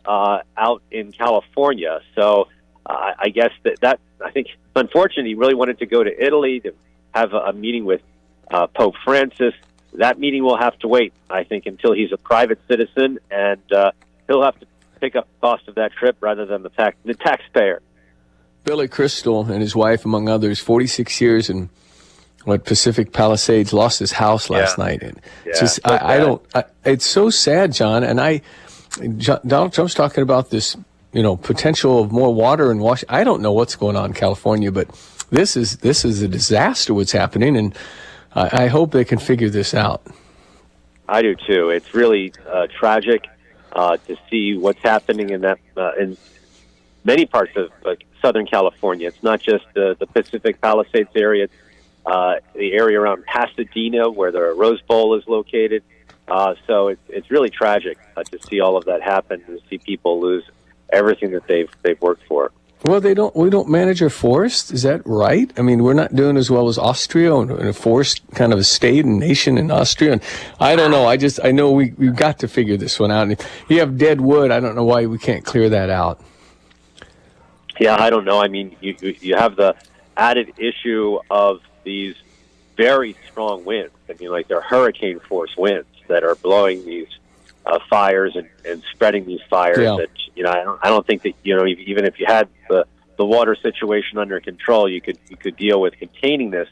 out in California. So I guess that I think, unfortunately, he really wanted to go to Italy to have a meeting with Pope Francis. That meeting will have to wait, I think, until he's a private citizen, and he'll have to pick up the cost of that trip rather than the taxpayer. Billy Crystal and his wife, among others, 46 years in Pacific Palisades, lost his house last night. And it's just, it's so sad, John. And Donald Trump's talking about this, potential of more water in Washington. I don't know what's going on in California, but this is a disaster what's happening, and I hope they can figure this out. I do too. It's really tragic to see what's happening in in many parts of Southern California. It's not just the Pacific Palisades area; it's the area around Pasadena, where the Rose Bowl is located. So it's really tragic to see all of that happen, and to see people lose everything that they've worked for. Well, we don't manage our forest. Is that right? I mean, we're not doing as well as Austria, and a forest kind of a state and nation in Austria. And I don't know. I know we've got to figure this one out. And if you have dead wood, I don't know why we can't clear that out. Yeah, I don't know. I mean, you have the added issue of these very strong winds. I mean, like they're hurricane force winds that are blowing these fires and spreading these fires. Yeah. That I don't think that even if you had the water situation under control, you could deal with containing this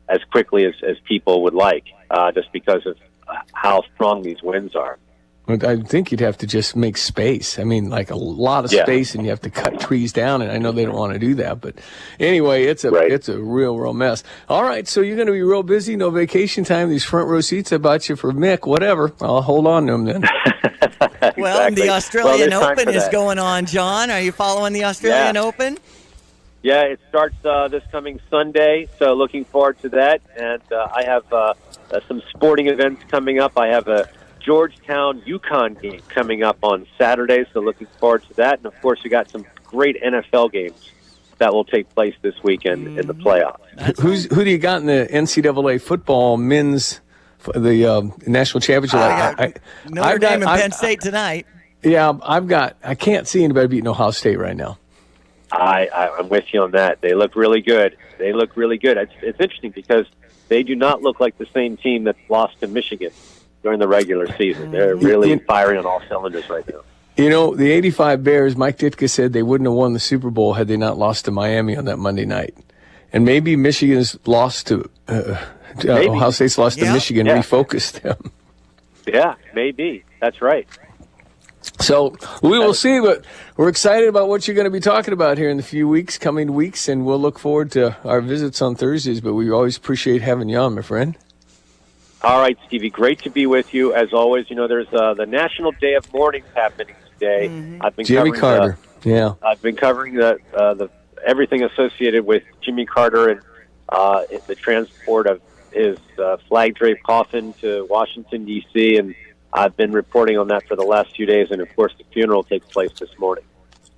as quickly as people would like, just because of how strong these winds are. I think you'd have to just make space. I mean, like a lot of space, and you have to cut trees down. And I know they don't want to do that, but anyway, it's a real mess. All right, so you're going to be real busy. No vacation time. These front row seats I bought you for Mick. Whatever. I'll hold on to them then. Well, and the Australian Open is going on, John. Are you following the Australian Open? Yeah, it starts this coming Sunday, so looking forward to that. And I have some sporting events coming up. I have a Georgetown UConn game coming up on Saturday, so looking forward to that. And of course, we got some great NFL games that will take place this weekend in the playoffs. Who do you got in the NCAA football men's the national championship? Notre Dame and Penn State tonight. Yeah, I can't see anybody beating Ohio State right now. I'm with you on that. They look really good. It's interesting because they do not look like the same team that lost to Michigan during the regular season. They're really firing on all cylinders right now. You know, the 85 Bears, Mike Ditka said they wouldn't have won the Super Bowl had they not lost to Miami on that Monday night. And maybe Michigan's lost to Ohio State's lost to Michigan refocused them. Yeah, maybe. That's right. So we will see, but we're excited about what you're going to be talking about here in the coming weeks, and we'll look forward to our visits on Thursdays, but we always appreciate having you on, my friend. All right, Stevie, great to be with you. As always, you know, there's the National Day of Mourning happening today. I've been Jimmy Carter, I've been covering the everything associated with Jimmy Carter and the transport of his flag-draped coffin to Washington, D.C., and I've been reporting on that for the last few days, and, of course, the funeral takes place this morning.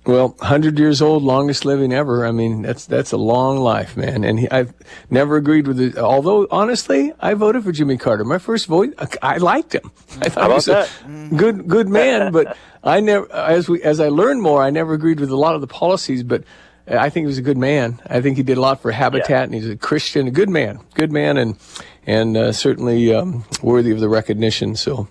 Well, 100 years old, longest living ever. I mean, that's a long life, man. And I've never agreed with it. Although, honestly, I voted for Jimmy Carter. My first vote, I liked him. I thought he was a good man. But I never, as I learned more, I never agreed with a lot of the policies. But I think he was a good man. I think he did a lot for Habitat, and he's a Christian, a good man, and certainly worthy of the recognition. So.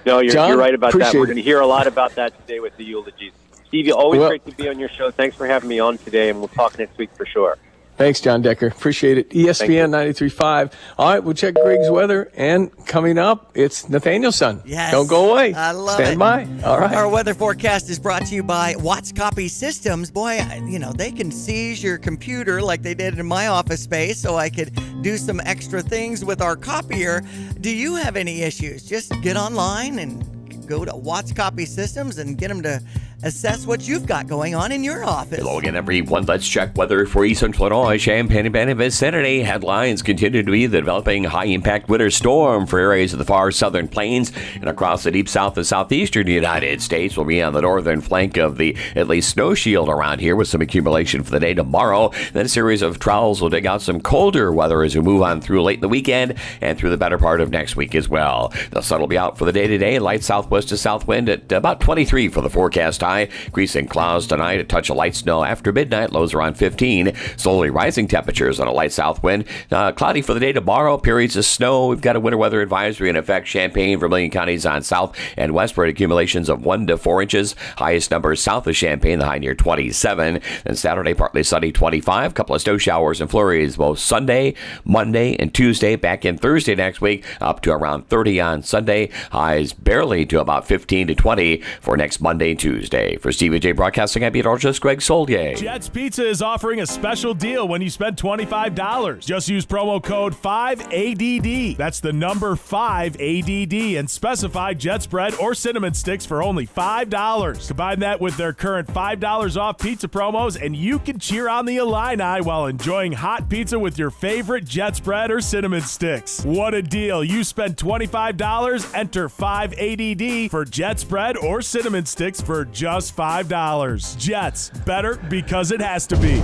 No, John, you're right about that. We're going to it. hear a lot about that today with the eulogies. Stevie, always great to be on your show. Thanks for having me on today, and we'll talk next week for sure. Thanks, John Decker. Appreciate it. ESPN 93.5. All right, we'll check Greg's weather. And coming up, it's Nathaniel's son. Yes. Don't go away. I love Stand it. by. All right. Our weather forecast is brought to you by Watts Copy Systems. Boy, you know, they can seize your computer like they did in my office space so I could do some extra things with our copier. Do you have any issues? Just get online and go to Watts Copy Systems and get them to assess what you've got going on in your office. Hello again, everyone. Let's check weather for Eastern Illinois, Champaign, and vicinity. Headlines continue to be the developing high-impact winter storm for areas of the far southern plains and across the deep south and southeastern United States. Will be on the northern flank of the at least snow shield around here with some accumulation for the day tomorrow. Then a series of troughs will dig out some colder weather as we move on through late in the weekend and through the better part of next week as well. The sun will be out for the day today. Light southwest to south wind at about 23 for the forecast high. Increasing clouds tonight, a touch of light snow after midnight, lows around 15. Slowly rising temperatures on a light south wind. Cloudy for the day tomorrow, periods of snow. We've got a winter weather advisory in effect. Champaign, Vermilion counties on south and westward, accumulations of 1 to 4 inches. Highest numbers south of Champaign, the high near 27. Then Saturday, partly sunny, 25. Couple of snow showers and flurries both Sunday, Monday, and Tuesday. Back in Thursday next week, up to around 30 on Sunday. Highs barely to about 15 to 20 for next Monday and Tuesday. For Stevie J Broadcasting, I'm meteorologist Greg Solier. Jets Pizza is offering a special deal when you spend $25. Just use promo code 5ADD. That's the number 5ADD and specify Jets bread or cinnamon sticks for only $5. Combine that with their current $5 off pizza promos and you can cheer on the Illini while enjoying hot pizza with your favorite Jets bread or cinnamon sticks. What a deal. You spend $25, enter 5ADD for Jets bread or cinnamon sticks for just $5. Jets, better because it has to be.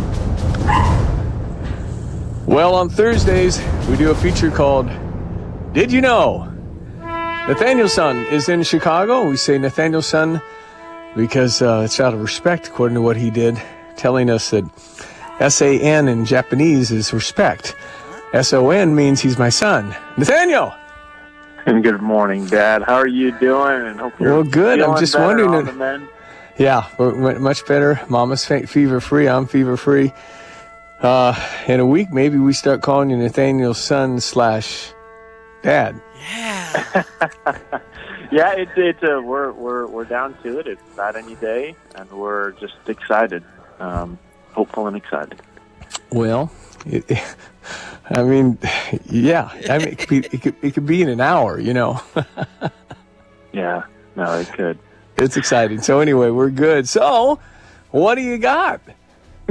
Well, on Thursdays, we do a feature called Did You Know? Nathaniel's son is in Chicago. We say Nathaniel's son because it's out of respect, according to what he did, telling us that S-A-N in Japanese is respect. S-O-N means he's my son. Nathaniel! And good morning, Dad. How are you doing? And hope you're good. I'm just wondering. On the mend. Yeah, we're much better. Mama's fever-free. I'm fever-free. In a week, maybe we start calling you Nathaniel's son / dad. Yeah. Yeah, it's we're down to it. It's not any day, and we're just excited, hopeful and excited. Well, I mean, yeah. I mean, it could be in an hour, you know. Yeah, no, it could. It's exciting. So anyway, we're good. So, what do you got?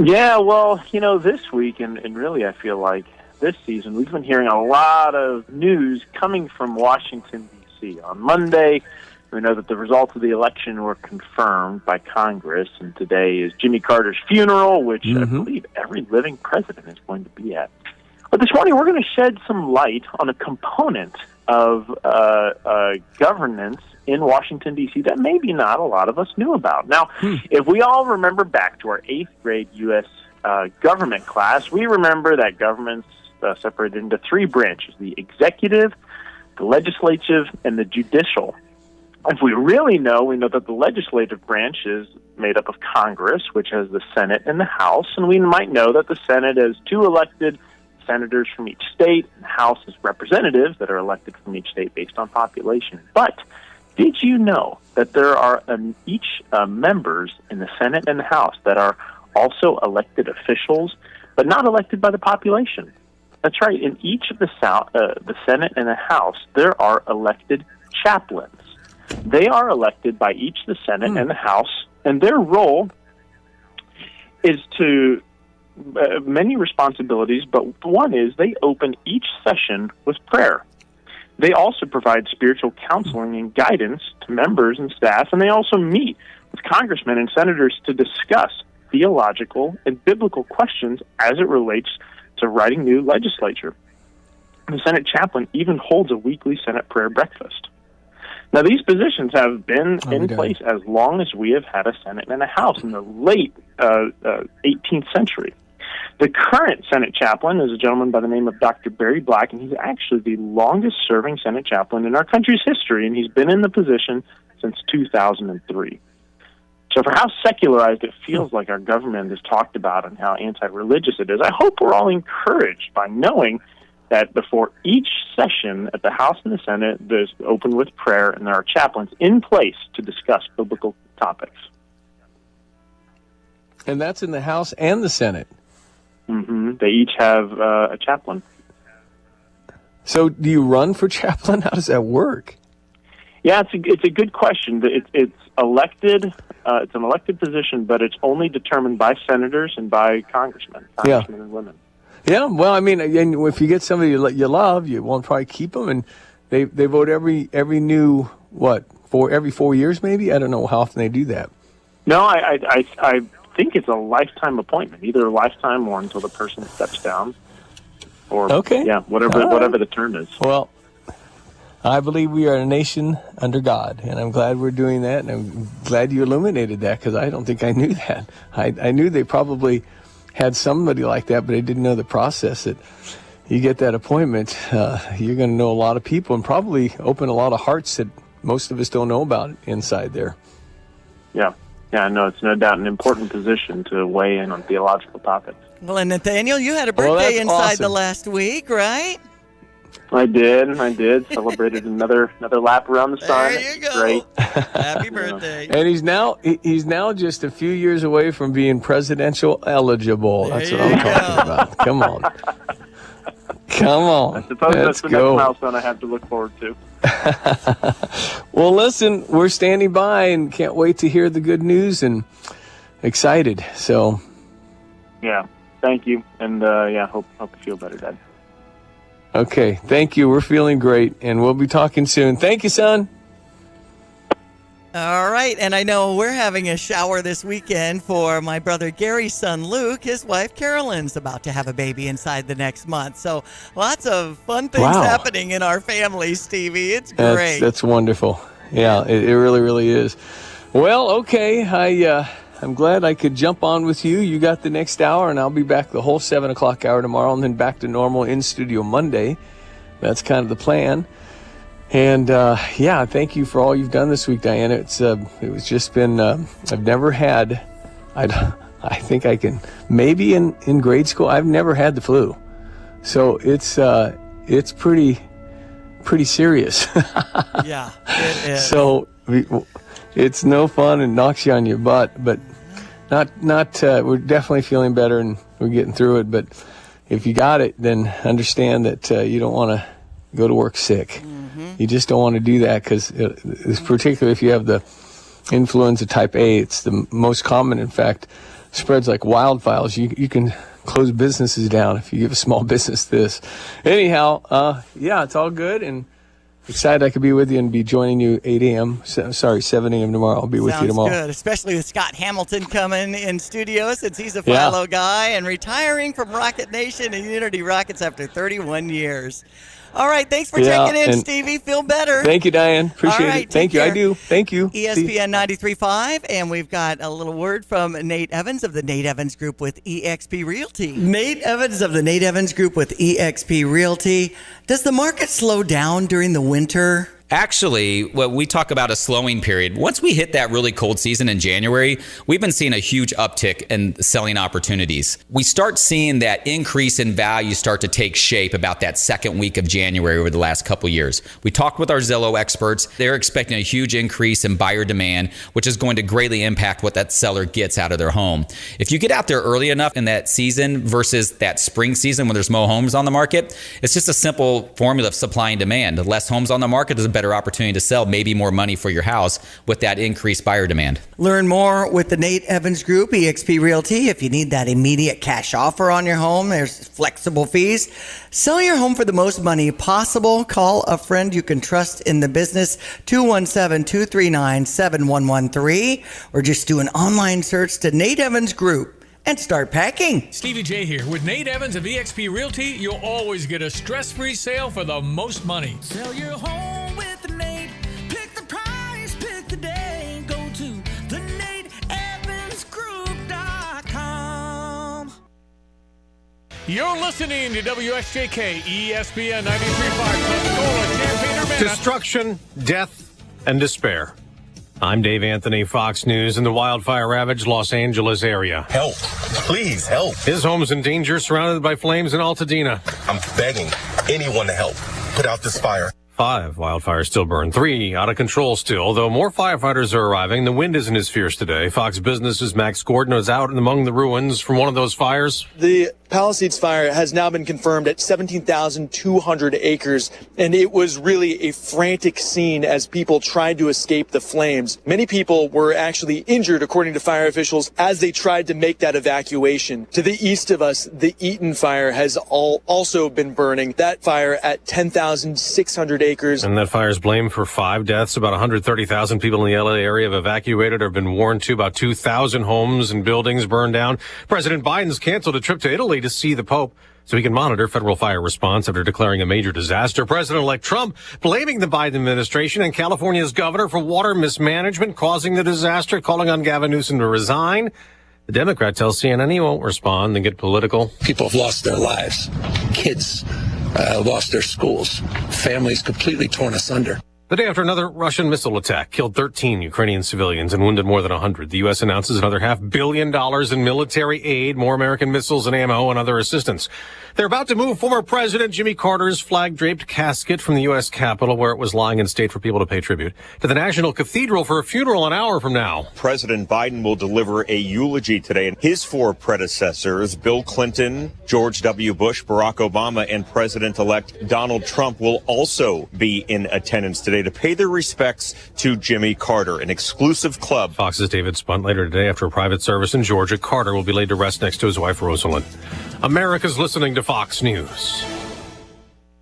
Yeah, well, you know, this week, and really I feel like this season, we've been hearing a lot of news coming from Washington, D.C. On Monday, We know that the results of the election were confirmed by Congress, and today is Jimmy Carter's funeral, which I believe every living president is going to be at. But this morning, we're going to shed some light on a component of governance in Washington, D.C. that maybe not a lot of us knew about. Now, if we all remember back to our 8th grade U.S. Government class, we remember that government's separated into 3 branches: the executive, the legislative, and the judicial. If we really know, we know that the legislative branch is made up of Congress, which has the Senate and the House, and we might know that the Senate has 2 elected senators from each state, and the House has representatives that are elected from each state based on population. But did you know that there are each members in the Senate and the House that are also elected officials, but not elected by the population? That's right. In each of the Senate and the House, there are elected chaplains. They are elected by each the Senate and the House, and their role is to many responsibilities, but one is they open each session with prayer. They also provide spiritual counseling and guidance to members and staff, and they also meet with congressmen and senators to discuss theological and biblical questions as it relates to writing new legislature. The Senate chaplain even holds a weekly Senate prayer breakfast. Now, these positions have been in place as long as we have had a Senate and a House in the late 18th century. The current Senate chaplain is a gentleman by the name of Dr. Barry Black, and he's actually the longest-serving Senate chaplain in our country's history, and he's been in the position since 2003. So for how secularized it feels like our government is talked about and how anti-religious it is, I hope we're all encouraged by knowing that before each session at the House and the Senate, there's open with prayer, and there are chaplains in place to discuss biblical topics. And that's in the House and the Senate. They each have a chaplain. So do you run for chaplain? How does that work? Yeah, it's a good question. It's elected. It's an elected position, but it's only determined by senators and by congressmen and women. Yeah, well, I mean, and if you get somebody you love, you want to probably keep them, and they vote every new every 4 years maybe. I don't know how often they do that. No, I think it's a lifetime appointment, either a lifetime or until the person steps down, or whatever the term is. Well, I believe we are a nation under God, and I'm glad we're doing that, and I'm glad you illuminated that because I don't think I knew that. I knew they probably had somebody like that, but I didn't know the process. That you get that appointment, you're going to know a lot of people and probably open a lot of hearts that most of us don't know about inside there. Yeah, I know it's no doubt an important position to weigh in on theological topics. Well, and Nathaniel, you had a birthday inside the last week, right? I did. Celebrated another lap around the sun. There you go. Great. Happy birthday. And he's now just a few years away from being presidential eligible. That's what I'm talking about. Come on. I suppose that's the next milestone I have to look forward to. Well, listen, we're standing by and can't wait to hear the good news and excited. So, yeah, thank you, and hope you feel better, Dad. Okay, thank you. We're feeling great, and we'll be talking soon. Thank you, son. All right, and I know we're having a shower this weekend for my brother Gary's son Luke. His wife Carolyn's about to have a baby inside the next month. So lots of fun things happening in our family, Stevie. It's great. That's wonderful. Yeah, it really, really is. Well, okay, I'm glad I could jump on with you. You got the next hour, and I'll be back the whole 7 o'clock hour tomorrow, and then back to normal in studio Monday. That's kind of the plan. And thank you for all you've done this week, Diana. It was just been. I've never had. I think I can maybe in grade school. I've never had the flu, so it's pretty serious. Yeah, it is. So it's no fun and knocks you on your butt, but not. We're definitely feeling better and we're getting through it. But if you got it, then understand that you don't want to go to work sick. You just don't want to do that because, particularly if you have the influenza type A, it's the most common. In fact, spreads like wildfires. You can close businesses down if you give a small business this. Anyhow, it's all good, and Excited I could be with you and be joining you 8 a.m. 7 a.m. tomorrow. I'll be with you tomorrow. Sounds good, especially with Scott Hamilton coming in studio since he's a Philo guy and retiring from Rocket Nation and Unity Rockets after 31 years. All right, thanks for checking in, Stevie. Feel better. Thank you, Diane. Appreciate it. Thank you. Care. I do. Thank you. ESPN 93.5, and we've got a little word from Nate Evans of the Nate Evans Group with eXp Realty. Nate Evans of the Nate Evans Group with eXp Realty. Does the market slow down during the winter? Actually, what we talk about a slowing period, once we hit that really cold season in January, we've been seeing a huge uptick in selling opportunities. We start seeing that increase in value start to take shape about that second week of January over the last couple years. We talked with our Zillow experts. They're expecting a huge increase in buyer demand, which is going to greatly impact what that seller gets out of their home. If you get out there early enough in that season versus that spring season when there's more homes on the market, it's just a simple formula of supply and demand. The less homes on the market is a better opportunity to sell, maybe more money for your house with that increased buyer demand. Learn more with the Nate Evans Group, eXp Realty. If you need that immediate cash offer on your home, there's flexible fees. Sell your home for the most money possible. Call a friend you can trust in the business, 217-239-7113, or just do an online search to Nate Evans Group and start packing. Stevie J here. With Nate Evans of eXp Realty, you'll always get a stress-free sale for the most money. Sell your home with Nate. Pick the price, pick the day. Go to theNateEvansGroup.com. You're listening to WSJK ESPN 93.5 Tuscola, Champaign, Urbana. Destruction, death, and despair. I'm Dave Anthony, Fox News, in the wildfire-ravaged Los Angeles area. Help. Please help. His home's in danger, surrounded by flames in Altadena. I'm begging anyone to help. Put out this fire. 5 wildfires still burn, 3 out of control still, though more firefighters are arriving. The wind isn't as fierce today. Fox Business's Max Gordon is out and among the ruins from one of those fires. The Palisades fire has now been confirmed at 17,200 acres, and it was really a frantic scene as people tried to escape the flames. Many people were actually injured, according to fire officials, as they tried to make that evacuation. To the east of us, the Eaton fire has also been burning. That fire at 10,600 acres. And that fire's blamed for 5 deaths. About 130,000 people in the LA area have evacuated or have been warned to. About 2,000 homes and buildings burned down. President Biden's canceled a trip to Italy to see the Pope so he can monitor federal fire response after declaring a major disaster. President-elect Trump blaming the Biden administration and California's governor for water mismanagement causing the disaster, calling on Gavin Newsom to resign. The Democrat tells CNN he won't respond and get political. People have lost their lives. Kids lost their schools. Families completely torn asunder. The day after another Russian missile attack killed 13 Ukrainian civilians and wounded more than 100, the U.S. announces another $500 million in military aid, more American missiles and ammo, and other assistance. They're about to move former President Jimmy Carter's flag-draped casket from the U.S. Capitol, where it was lying in state for people to pay tribute, to the National Cathedral for a funeral an hour from now. President Biden will deliver a eulogy today. His 4 predecessors, Bill Clinton, George W. Bush, Barack Obama, and President-elect Donald Trump, will also be in attendance today to pay their respects to Jimmy Carter, an exclusive club. Fox's David Spunt later today after a private service in Georgia. Carter will be laid to rest next to his wife, Rosalind. America's listening to Fox News.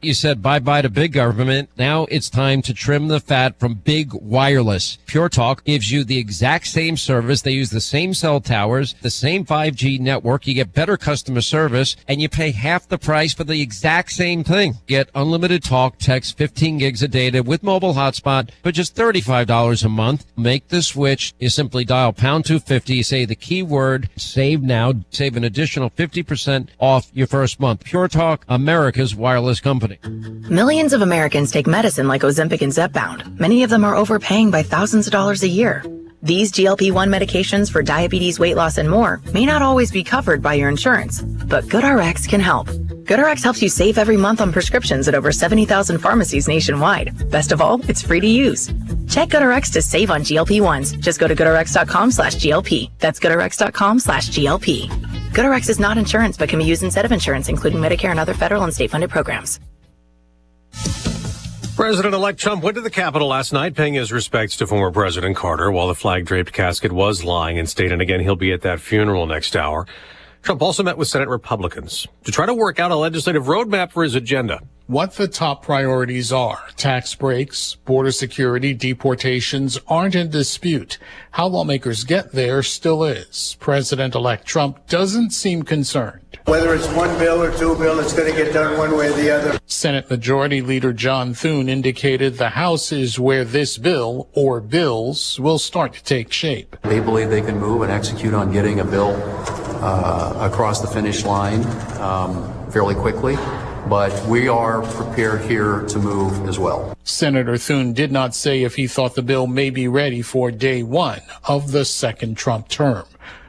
You said bye-bye to big government. Now it's time to trim the fat from big wireless. Pure Talk gives you the exact same service. They use the same cell towers, the same 5G network. You get better customer service, and you pay half the price for the exact same thing. Get unlimited talk, text, 15 gigs of data with mobile hotspot for just $35 a month. Make the switch. You simply dial pound 250, say the keyword, save now, save an additional 50% off your first month. Pure Talk, America's wireless company. Millions of Americans take medicine like Ozempic and Zepbound. Many of them are overpaying by thousands of dollars a year. These GLP-1 medications for diabetes, weight loss, and more may not always be covered by your insurance, but GoodRx can help. GoodRx helps you save every month on prescriptions at over 70,000 pharmacies nationwide. Best of all, it's free to use. Check GoodRx to save on GLP-1s. Just go to GoodRx.com/GLP. That's GoodRx.com/GLP. GoodRx is not insurance, but can be used instead of insurance, including Medicare and other federal and state-funded programs. President-elect Trump went to the Capitol last night, paying his respects to former President Carter, while the flag-draped casket was lying in state. And again, he'll be at that funeral next hour. Trump also met with Senate Republicans to try to work out a legislative roadmap for his agenda. what the top priorities are. Tax breaks, border security, deportations aren't in dispute. How lawmakers get there still is. President-elect Trump doesn't seem concerned. Whether it's one bill or two bills, it's going to get done one way or the other. Senate Majority Leader John Thune indicated the House is where this bill, or bills, will start to take shape. They believe they can move and execute on getting a bill across the finish line fairly quickly. But we are prepared here to move as well. Senator Thune did not say if he thought the bill may be ready for day one of the second Trump term.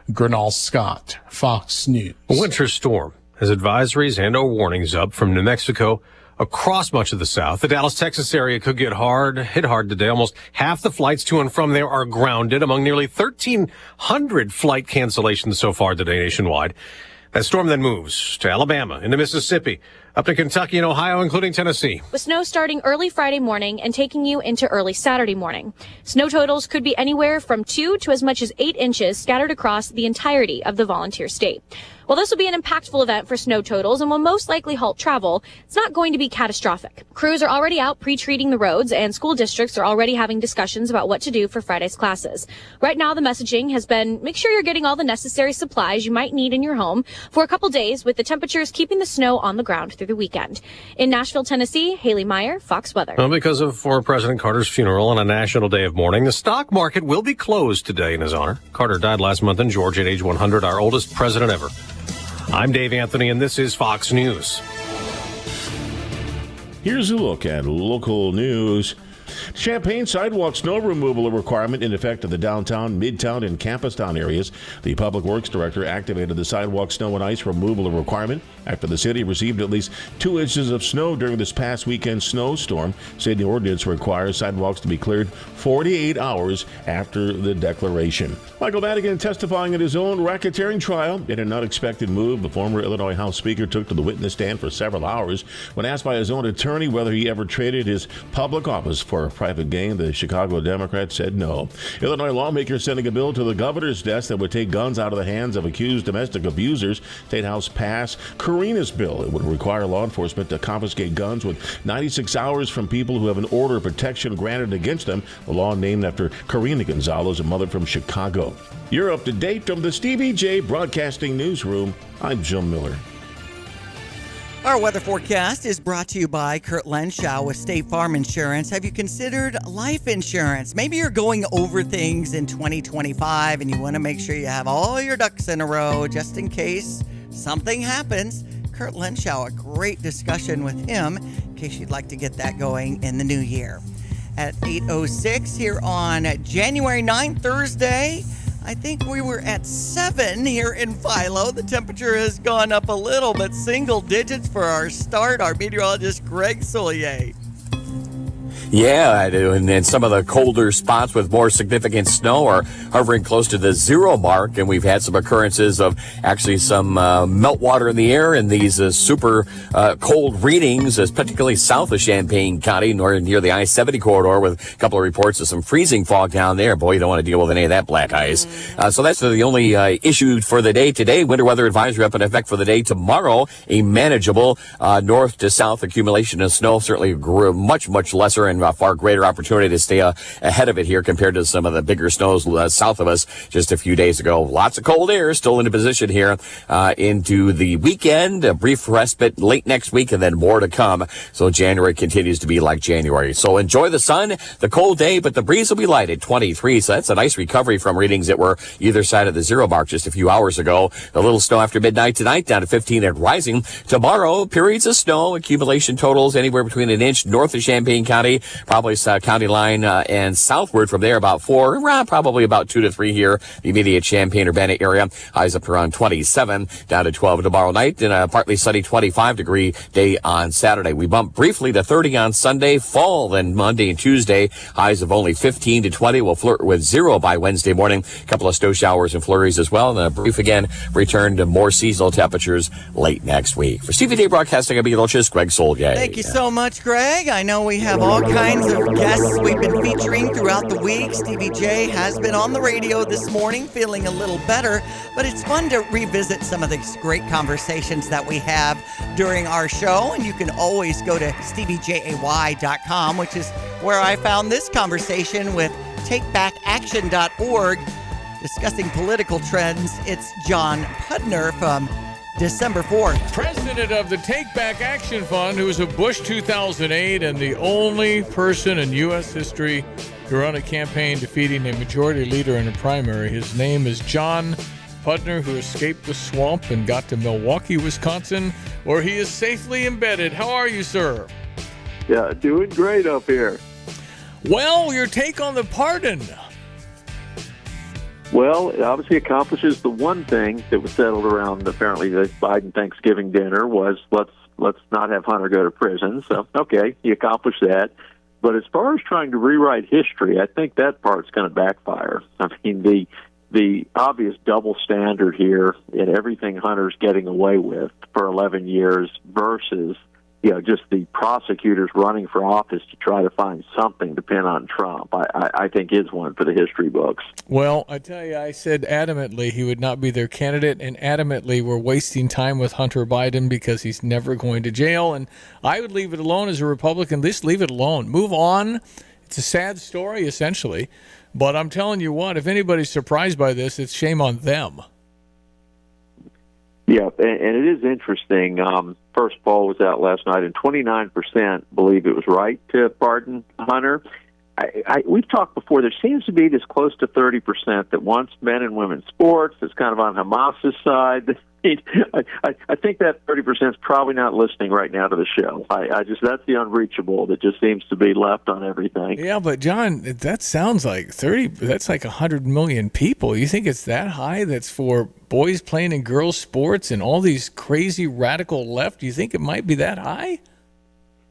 Gernal Scott, Fox News. A winter storm has advisories and or warnings up from New Mexico across much of the South. The Dallas, Texas area could get hit hard today. Almost half the flights to and from there are grounded, among nearly 1,300 flight cancellations so far today nationwide. That storm then moves to Alabama, into Mississippi, up to Kentucky and Ohio, including Tennessee. With snow starting early Friday morning and taking you into early Saturday morning. Snow totals could be anywhere from 2 to as much as 8 inches scattered across the entirety of the volunteer state. While this will be an impactful event for snow totals and will most likely halt travel, it's not going to be catastrophic. Crews are already out pre-treating the roads, and school districts are already having discussions about what to do for Friday's classes. Right now, the messaging has been, make sure you're getting all the necessary supplies you might need in your home for a couple days, with the temperatures keeping the snow on the ground through the weekend. In Nashville, Tennessee, Haley Meyer, Fox Weather. Well, because of former President Carter's funeral on a national day of mourning, the stock market will be closed today in his honor. Carter died last month in Georgia at age 100, our oldest president ever. I'm Dave Anthony, and this is Fox News. Here's a look at local news. Champaign sidewalk snow removal requirement in effect in the downtown, midtown, and campus town areas. The Public Works Director activated the sidewalk snow and ice removal requirement after the city received at least 2 inches of snow during this past weekend snowstorm. City ordinance requires sidewalks to be cleared 48 hours after the declaration. Michael Madigan testifying in his own racketeering trial. In an unexpected move, the former Illinois House Speaker took to the witness stand for several hours. When asked by his own attorney whether he ever traded his public office for a private gain, the Chicago Democrat said no. Illinois lawmakers sending a bill to the governor's desk that would take guns out of the hands of accused domestic abusers. State House passed Karina's bill. It would require law enforcement to confiscate guns with 96 hours from people who have an order of protection granted against them. The law named after Karina Gonzalez, a mother from Chicago. You're up to date from the Stevie J Broadcasting Newsroom. I'm Jim Miller. Our weather forecast is brought to you by Kurt Lenschow with State Farm Insurance. Have you considered life insurance? Maybe you're going over things in 2025 and you want to make sure you have all your ducks in a row just in case something happens. Kurt Lenschow, a great discussion with him in case you'd like to get that going in the new year. At 8:06 here on January 9th, Thursday, I think we were at 7 here in Philo. The temperature has gone up a little, but single digits for our start. Our meteorologist, Greg Solier. Yeah, I do. And then some of the colder spots with more significant snow are hovering close to the 0 mark. And we've had some occurrences of actually some meltwater in the air and these super cold readings, particularly south of Champaign County, near the I-70 corridor, with a couple of reports of some freezing fog down there. Boy, you don't want to deal with any of that black ice. So that's the only issue for the day today. Winter weather advisory up in effect for the day. Tomorrow, a manageable north to south accumulation of snow, certainly much, much lesser and far greater opportunity to stay ahead of it here compared to some of the bigger snows south of us just a few days ago. Lots of cold air still in a position here into the weekend. A brief respite late next week and then more to come. So January continues to be like January. So enjoy the sun, the cold day, but the breeze will be light at 23. So that's a nice recovery from readings that were either side of the 0 mark just a few hours ago. A little snow after midnight tonight, down to 15 and rising. Tomorrow, periods of snow, accumulation totals anywhere between an inch north of Champaign County, probably county line and southward from there about 4, probably about 2 to 3 here, the immediate Champaign-Urbana area. Highs up around 27, down to 12 tomorrow night, and a partly sunny 25-degree day on Saturday. We bump briefly to 30 on Sunday, fall then Monday and Tuesday. Highs of only 15 to 20. We'll flirt with 0 by Wednesday morning. A couple of snow showers and flurries as well, and a brief again return to more seasonal temperatures late next week. For Stevie Day Broadcasting, I'm meteorologist Greg Solgay. Thank you so much, Greg. I know we have all kinds of guests we've been featuring throughout the week. Stevie J has been on the radio this morning feeling a little better, but it's fun to revisit some of these great conversations that we have during our show. And you can always go to steviejay.com, which is where I found this conversation with takebackaction.org discussing political trends. It's John Pudner from December 4th. President of the Take Back Action Fund, who was a Bush 2008 and the only person in U.S. history to run a campaign defeating a majority leader in a primary. His name is John Pudner, who escaped the swamp and got to Milwaukee, Wisconsin, where he is safely embedded. How are you, sir? Yeah, doing great up here. Well, your take on the pardon. Well, it obviously accomplishes the one thing that was settled around apparently the Biden Thanksgiving dinner was let's not have Hunter go to prison. So, okay, he accomplished that. But as far as trying to rewrite history, I think that part's going to backfire. I mean, the obvious double standard here in everything Hunter's getting away with for 11 years versus, just the prosecutors running for office to try to find something to pin on Trump, I think is one for the history books. Well, I tell you, I said adamantly he would not be their candidate, and adamantly we're wasting time with Hunter Biden because he's never going to jail, and I would leave it alone as a Republican. Just leave it alone. Move on. It's a sad story, essentially, but I'm telling you what, if anybody's surprised by this, it's shame on them. Yeah, and it is interesting. First poll was out last night, and 29% believe it was right to pardon Hunter. We've talked before. There seems to be this close to 30% that wants men and women's sports. That's kind of on Hamas's side. I think that 30% is probably not listening right now to the show. That's the unreachable that just seems to be left on everything. Yeah, but John, that sounds like 30. That's like 100 million people. You think it's that high? That's for boys playing in girls' sports and all these crazy radical left. You think it might be that high?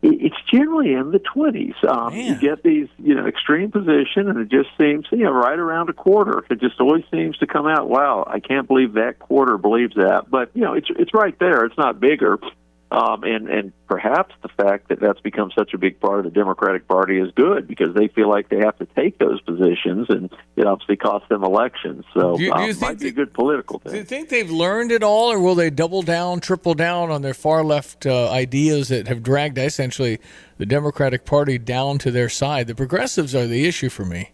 It's generally in the 20s. You get these, extreme position, and it just seems, right around a quarter. It just always seems to come out, wow, I can't believe that quarter believes that. But, it's right there. It's not bigger. And perhaps the fact that that's become such a big part of the Democratic Party is good because they feel like they have to take those positions, and it obviously costs them elections. So it might be a good political thing. Do you think they've learned it all, or will they double down, triple down on their far-left ideas that have dragged essentially the Democratic Party down to their side? The progressives are the issue for me.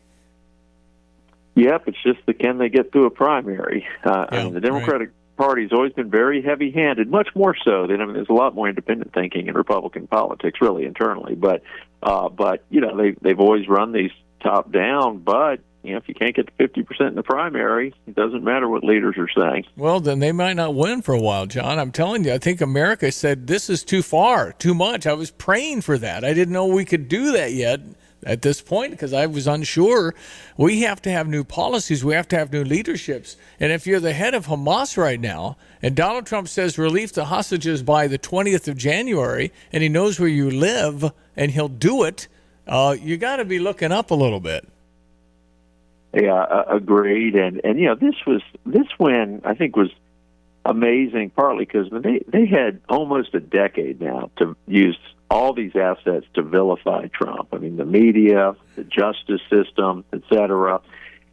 Yep, it's just can they get through a primary? I mean, the Democratic Party's always been very heavy-handed, much more so than, there's a lot more independent thinking in Republican politics, really, internally. But they've always run these top-down, but, if you can't get to 50% in the primary, it doesn't matter what leaders are saying. Well, then they might not win for a while, John. I'm telling you, I think America said, this is too far, too much. I was praying for that. I didn't know we could do that yet at this point because I was unsure. We have to have new policies. We have to have new leaderships. And if you're the head of Hamas right now, and Donald Trump says release the hostages by the 20th of January, and he knows where you live, and he'll do it, you got to be looking up a little bit. Yeah, agreed. And this win, I think, was amazing, partly because they had almost a decade now to use all these assets to vilify Trump. I mean, the media, the justice system, et cetera,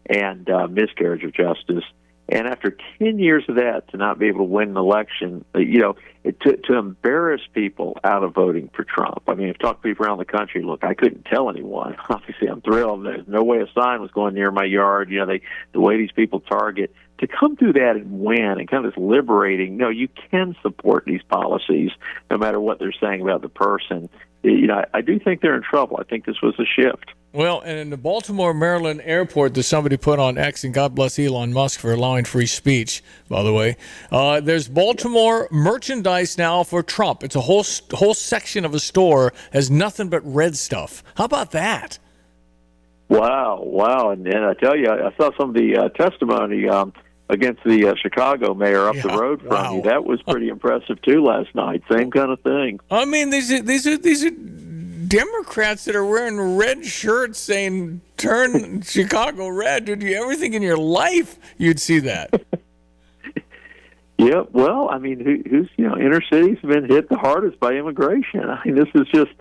and miscarriage of justice. And after 10 years of that, to not be able to win an election, to embarrass people out of voting for Trump. I mean, I've talked to people around the country, look, I couldn't tell anyone. Obviously, I'm thrilled. There's no way a sign was going near my yard. The way these people target. To come through that and win and kind of this liberating, no, you can support these policies no matter what they're saying about the person. I do think they're in trouble. I think this was a shift. Well, and in the Baltimore, Maryland airport that somebody put on X, and God bless Elon Musk for allowing free speech, by the way, there's Baltimore merchandise now for Trump. It's a whole section of a store has nothing but red stuff. How about that? Wow. And I tell you, I saw some of the testimony against the Chicago mayor up the road from you. That was pretty impressive, too, last night. Same kind of thing. I mean, these are Democrats that are wearing red shirts saying, turn Chicago red. Did you ever think in your life you'd see that? Yeah, well, I mean, who's inner cities have been hit the hardest by immigration. I mean, this is just,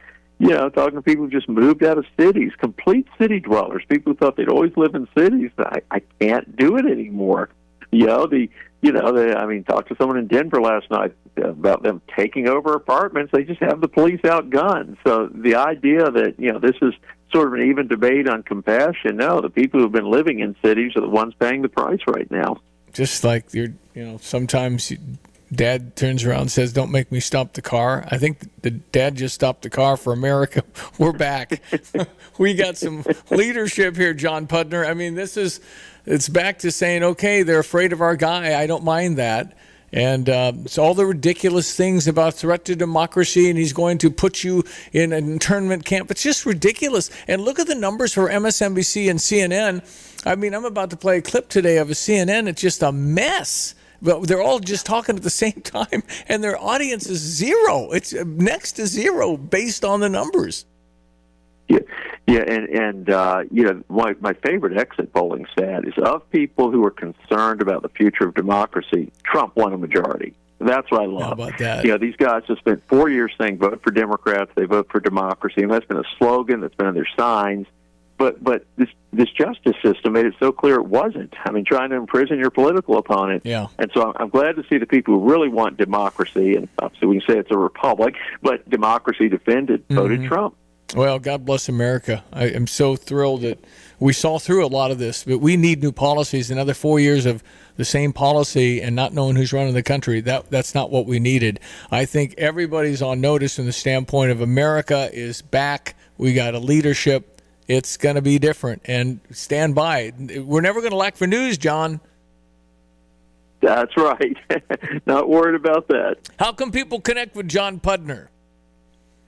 talking to people who just moved out of cities, complete city dwellers, people who thought they'd always live in cities. I can't do it anymore. I mean, talked to someone in Denver last night about them taking over apartments. They just have the police outgunned. So the idea that, this is sort of an even debate on compassion, no, the people who've been living in cities are the ones paying the price right now. Just like sometimes Dad turns around and says, "Don't make me stop the car." I think the Dad just stopped the car for America. We're back. We got some leadership here, John Pudner. I mean, it's back to saying, okay, they're afraid of our guy. I don't mind that. And it's all the ridiculous things about threat to democracy, and he's going to put you in an internment camp. It's just ridiculous. And look at the numbers for MSNBC and CNN. I mean, I'm about to play a clip today of a CNN. It's just a mess. But they're all just talking at the same time, and their audience is zero. It's next to zero based on the numbers. Yeah, and my favorite exit polling stat is of people who are concerned about the future of democracy, Trump won a majority. That's what I love. How about that? These guys have spent 4 years saying vote for Democrats, they vote for democracy, and that's been a slogan, that's been on their signs. But this justice system made it so clear it wasn't. I mean, trying to imprison your political opponent. Yeah. And so I'm glad to see the people who really want democracy, and obviously we can say it's a republic, but democracy defended, voted Trump. Well, God bless America. I am so thrilled that we saw through a lot of this, but we need new policies. Another 4 years of the same policy and not knowing who's running the country, that's not what we needed. I think everybody's on notice from the standpoint of America is back. We got a leadership. It's going to be different, and stand by. We're never going to lack for news, John. That's right. Not worried about that. How can people connect with John Pudner?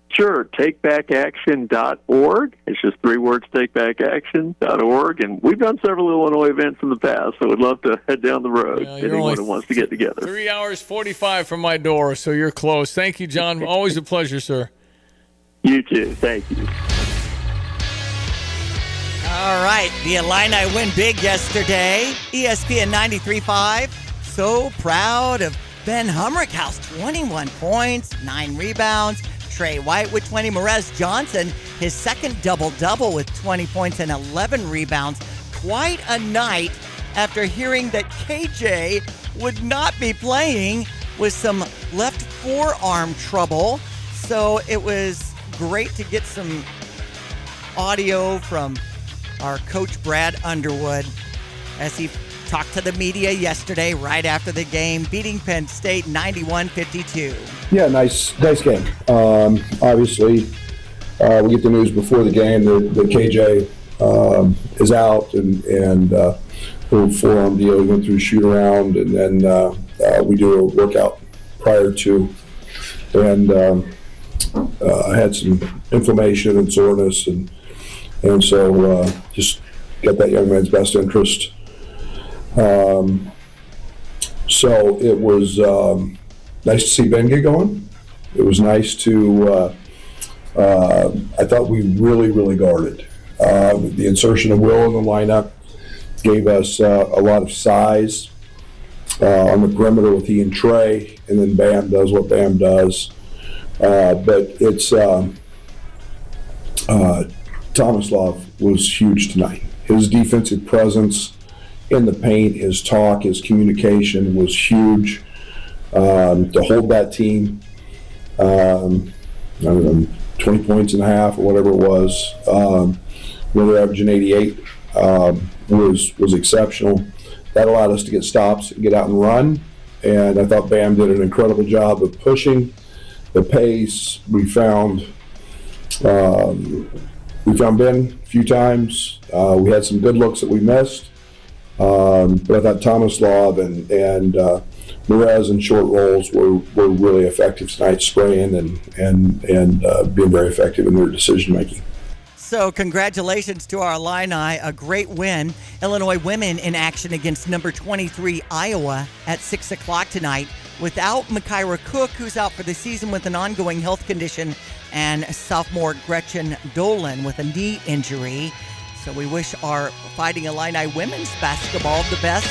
Sure, takebackaction.org. It's just 3 words, takebackaction.org. And we've done several Illinois events in the past, so we'd love to head down the road. Anyone who wants to get together. 3 hours 45 from my door, so you're close. Thank you, John. Always a pleasure, sir. You too. Thank you. All right, the Illini win big yesterday. ESPN 93.5. So proud of Ben Humrickhouse, 21 points, 9 rebounds. Trey White with 20. Morez Johnson, his second double-double with 20 points and 11 rebounds. Quite a night after hearing that KJ would not be playing with some left forearm trouble. So it was great to get some audio from our coach Brad Underwood as he talked to the media yesterday right after the game, beating Penn State 91-52. Yeah, nice game. Obviously, we get the news before the game that KJ is out and little forearm deal. We went through shoot around, and then we do a workout prior to, and I had some inflammation and soreness, and so just got that young man's best interest. So it was nice to see Ben get going. It was nice to, I thought we really guarded. The insertion of Will in the lineup gave us a lot of size on the perimeter with he and Trey, and then Bam does what Bam does. But it's Tomislav was huge tonight. His defensive presence in the paint, his talk, his communication was huge. To hold that team, I don't know, 20 points and a half or whatever it was, when they're averaging 88, was exceptional. That allowed us to get stops, get out and run, and I thought Bam did an incredible job of pushing the pace. We found Ben a few times. We had some good looks that we missed, but I thought Tomislav and Morez in short rolls were really effective tonight, spraying and being very effective in their decision making. So congratulations to our Illini, a great win. Illinois women in action against number 23 Iowa at 6 o'clock tonight without Makaira Cook, who's out for the season with an ongoing health condition, and sophomore Gretchen Dolan with a knee injury. So we wish our Fighting Illini women's basketball the best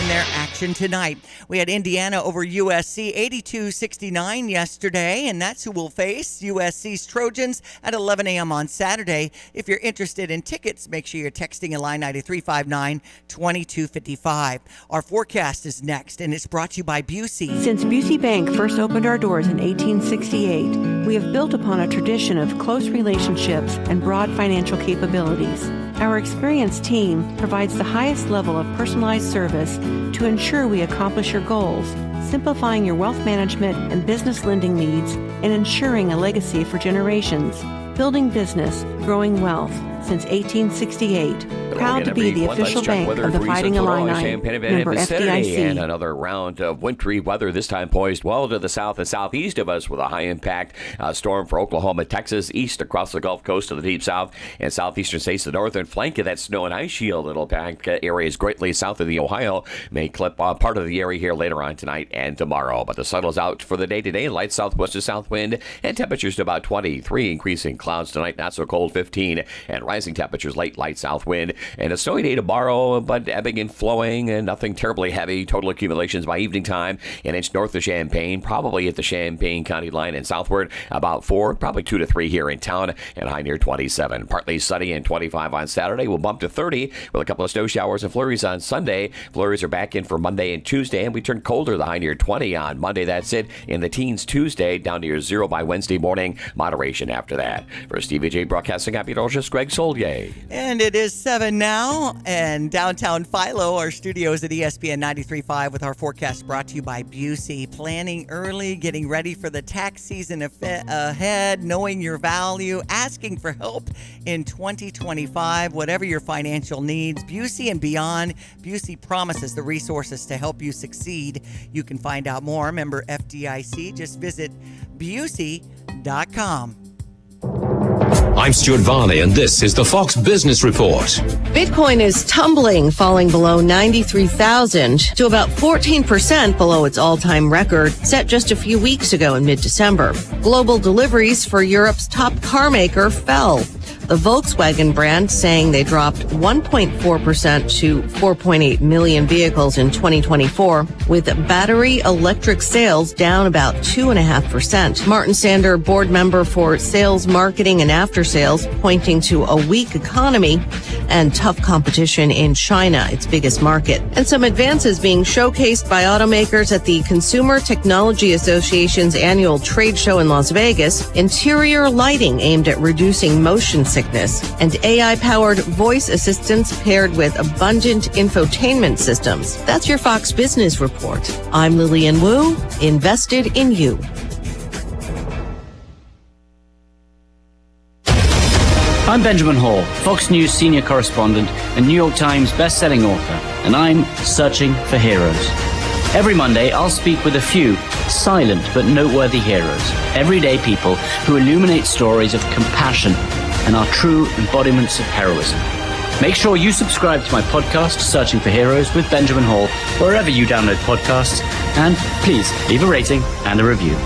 in their action tonight. We had Indiana over USC 82-69 yesterday, and that's who will face USC's Trojans at 11 a.m. on Saturday. If you're interested in tickets, make sure you're texting Illini 9359-2255. Our forecast is next, and it's brought to you by Busey. Since Busey Bank first opened our doors in 1868, we have built upon a tradition of close relationships and broad financial capabilities. Our experienced team provides the highest level of personalized service to ensure we accomplish your goals, simplifying your wealth management and business lending needs and ensuring a legacy for generations. Building business, growing wealth since 1868. Proud to be the official bank of the Fighting Illini. Member FDIC. And another round of wintry weather, this time poised well to the south and southeast of us with a high impact storm for Oklahoma, Texas, east across the Gulf Coast to the deep south and southeastern states. The northern flank of that snow and ice shield that'll impact areas greatly south of the Ohio may clip part of the area here later on tonight and tomorrow. But the sun is out for the day today. Light southwest to south wind and temperatures to about 23, increasing clouds tonight, not so cold 15, and rising temperatures, late light south wind. And a snowy day tomorrow, but ebbing and flowing and nothing terribly heavy. Total accumulations by evening time, an inch north of Champaign, probably at the Champaign County line and southward, about 4, probably 2 to 3 here in town, and high near 27. Partly sunny and 25 on Saturday. We'll bump to 30 with a couple of snow showers and flurries on Sunday. Flurries are back in for Monday and Tuesday, and we turn colder, the high near 20 on Monday. That's it. In the teens Tuesday, down near 0 by Wednesday morning. Moderation after that. For Stevie J Broadcasting Meteorologist Greg Solier. And it is 7 now, and downtown Philo, our studios at ESPN 93.5 with our forecast brought to you by Busey. Planning early, getting ready for the tax season ahead, knowing your value, asking for help in 2025, whatever your financial needs. Busey and beyond. Busey promises the resources to help you succeed. You can find out more. Member FDIC. Just visit Busey.com. I'm Stuart Varney, and this is the Fox Business Report. Bitcoin is tumbling, falling below 93,000 to about 14% below its all-time record set just a few weeks ago in mid-December. Global deliveries for Europe's top car maker fell. The Volkswagen brand saying they dropped 1.4% to 4.8 million vehicles in 2024, with battery electric sales down about 2.5%. Martin Sander, board member for sales, marketing, and after sales, pointing to a weak economy and tough competition in China, its biggest market. And some advances being showcased by automakers at the Consumer Technology Association's annual trade show in Las Vegas. Interior lighting aimed at reducing motion sickness, and AI-powered voice assistants paired with abundant infotainment systems. That's your Fox Business Report. I'm Lillian Wu, invested in you. I'm Benjamin Hall, Fox News senior correspondent and New York Times best-selling author, and I'm searching for heroes. Every Monday, I'll speak with a few silent but noteworthy heroes, everyday people who illuminate stories of compassion and are true embodiments of heroism. Make sure you subscribe to my podcast, Searching for Heroes with Benjamin Hall, wherever you download podcasts, and please leave a rating and a review.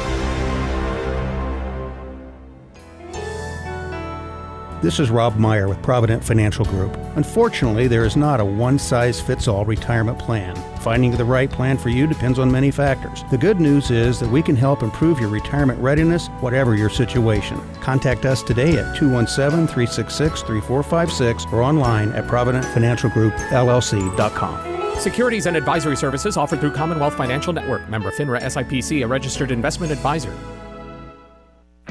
This is Rob Meyer with Provident Financial Group. Unfortunately, there is not a one-size-fits-all retirement plan. Finding the right plan for you depends on many factors. The good news is that we can help improve your retirement readiness, whatever your situation. Contact us today at 217-366-3456 or online at ProvidentFinancialGroupLLC.com. Securities and advisory services offered through Commonwealth Financial Network. Member FINRA SIPC, a registered investment advisor.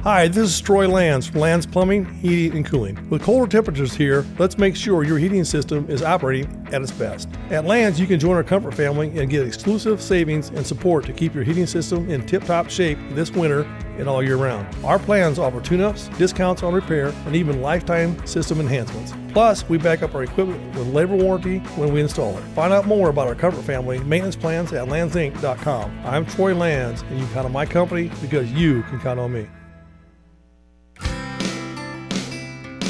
Hi, this is Troy Lands from Lands Plumbing, Heating, and Cooling. With colder temperatures here, let's make sure your heating system is operating at its best. At Lands, you can join our comfort family and get exclusive savings and support to keep your heating system in tip-top shape this winter and all year round. Our plans offer tune-ups, discounts on repair, and even lifetime system enhancements. Plus, we back up our equipment with labor warranty when we install it. Find out more about our comfort family maintenance plans at landsinc.com. I'm Troy Lands, and you can count on my company because you can count on me.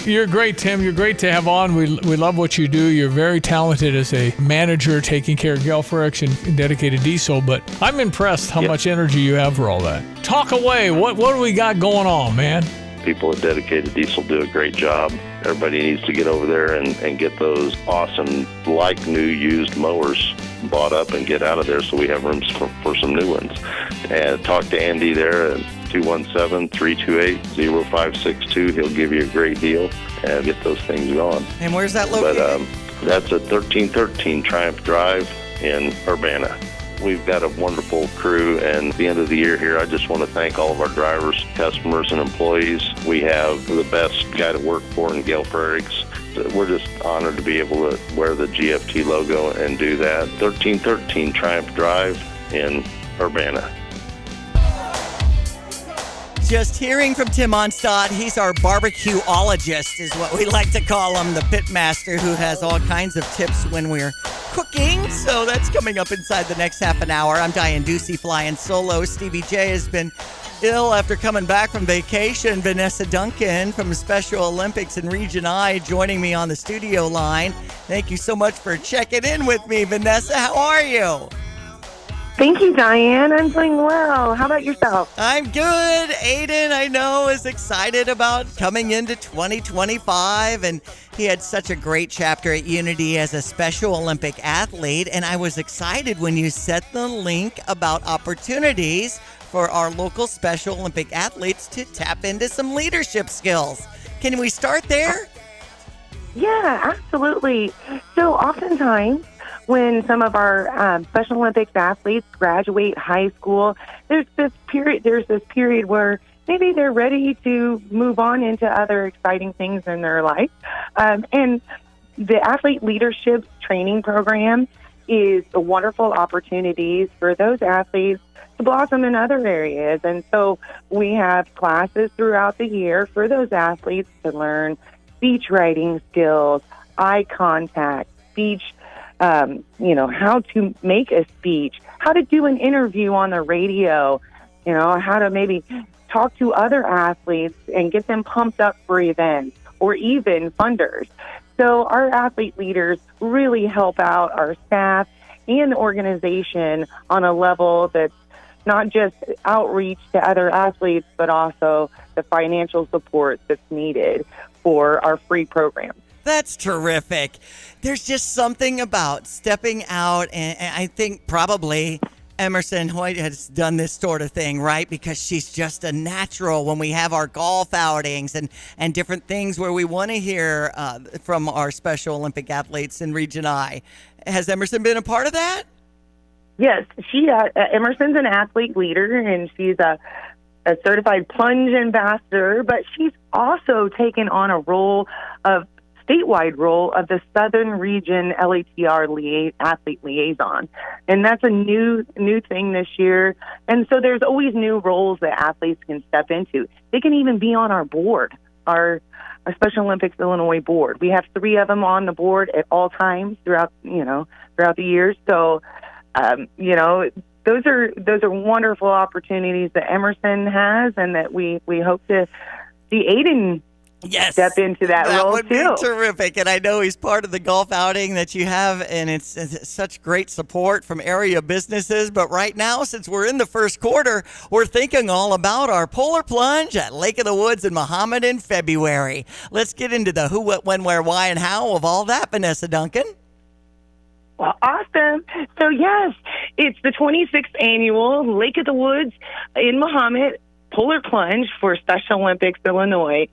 You're great, Tim. You're great to have on. We love what you do. You're very talented as a manager taking care of Gale Friction and dedicated diesel, but I'm impressed how much energy you have for all that. Talk away. What do we got going on, man? People at Dedicated Diesel do a great job. Everybody needs to get over there and get those awesome, like new used mowers. bought up and get out of there so we have rooms for some new ones. And talk to Andy there at 217-328-0562. He'll give you a great deal and get those things going. And where's that located? But that's at 1313 Triumph Drive in Urbana. We've got a wonderful crew, and at the end of the year here, I just want to thank all of our drivers, customers, and employees. We have the best guy to work for in Gale Frerichs. We're just honored to be able to wear the GFT logo and do that. 1313 Triumph Drive in Urbana. Just hearing from Tim Onstad, he's our barbecueologist, is what we like to call him, the pit master who has all kinds of tips when we're cooking. So that's coming up inside the next half an hour. I'm Diane Ducey flying solo. Stevie J has been ill after coming back from vacation. Vanessa Duncan from Special Olympics in Region I joining me on the studio line. Thank you so much for checking in with me, Vanessa. How are you? Thank you, Diane. I'm doing well. How about yourself? I'm good. Aiden, I know, is excited about coming into 2025, and he had such a great chapter at Unity as a Special Olympic athlete, and I was excited when you set the link about opportunities for our local Special Olympic athletes to tap into some leadership skills. Can we start there? Yeah, absolutely. So oftentimes, when some of our Special Olympics athletes graduate high school, there's this period where maybe they're ready to move on into other exciting things in their life. And the Athlete Leadership Training Program is a wonderful opportunity for those athletes to blossom in other areas. And so we have classes throughout the year for those athletes to learn speech writing skills, eye contact, speech, how to make a speech, how to do an interview on the radio, how to maybe talk to other athletes and get them pumped up for events or even funders. So our athlete leaders really help out our staff and the organization on a level that's not just outreach to other athletes, but also the financial support that's needed for our free program. That's terrific. There's just something about stepping out, and I think probably Emerson Hoyt has done this sort of thing, right? Because she's just a natural when we have our golf outings and different things where we want to hear from our Special Olympic athletes in Region I. Has Emerson been a part of that? Yes, Emerson's an athlete leader, and she's a certified plunge ambassador, but she's also taken on a statewide role of the Southern Region LATR athlete liaison. And that's a new thing this year. And so there's always new roles that athletes can step into. They can even be on our board, our Special Olympics Illinois board. We have 3 of them on the board at all times throughout the years. So, those are wonderful opportunities that Emerson has, and that we hope to see Aiden step into that role would too. Be terrific. And I know he's part of the golf outing that you have, and it's such great support from area businesses. But right now, since we're in the first quarter, we're thinking all about our polar plunge at Lake of the Woods in Mahomet in February. Let's get into the who, what, when, where, why, and how of all that, Vanessa Duncan. Well, awesome. So, yes, it's the 26th annual Lake of the Woods in Mahomet Polar Plunge for Special Olympics Illinois,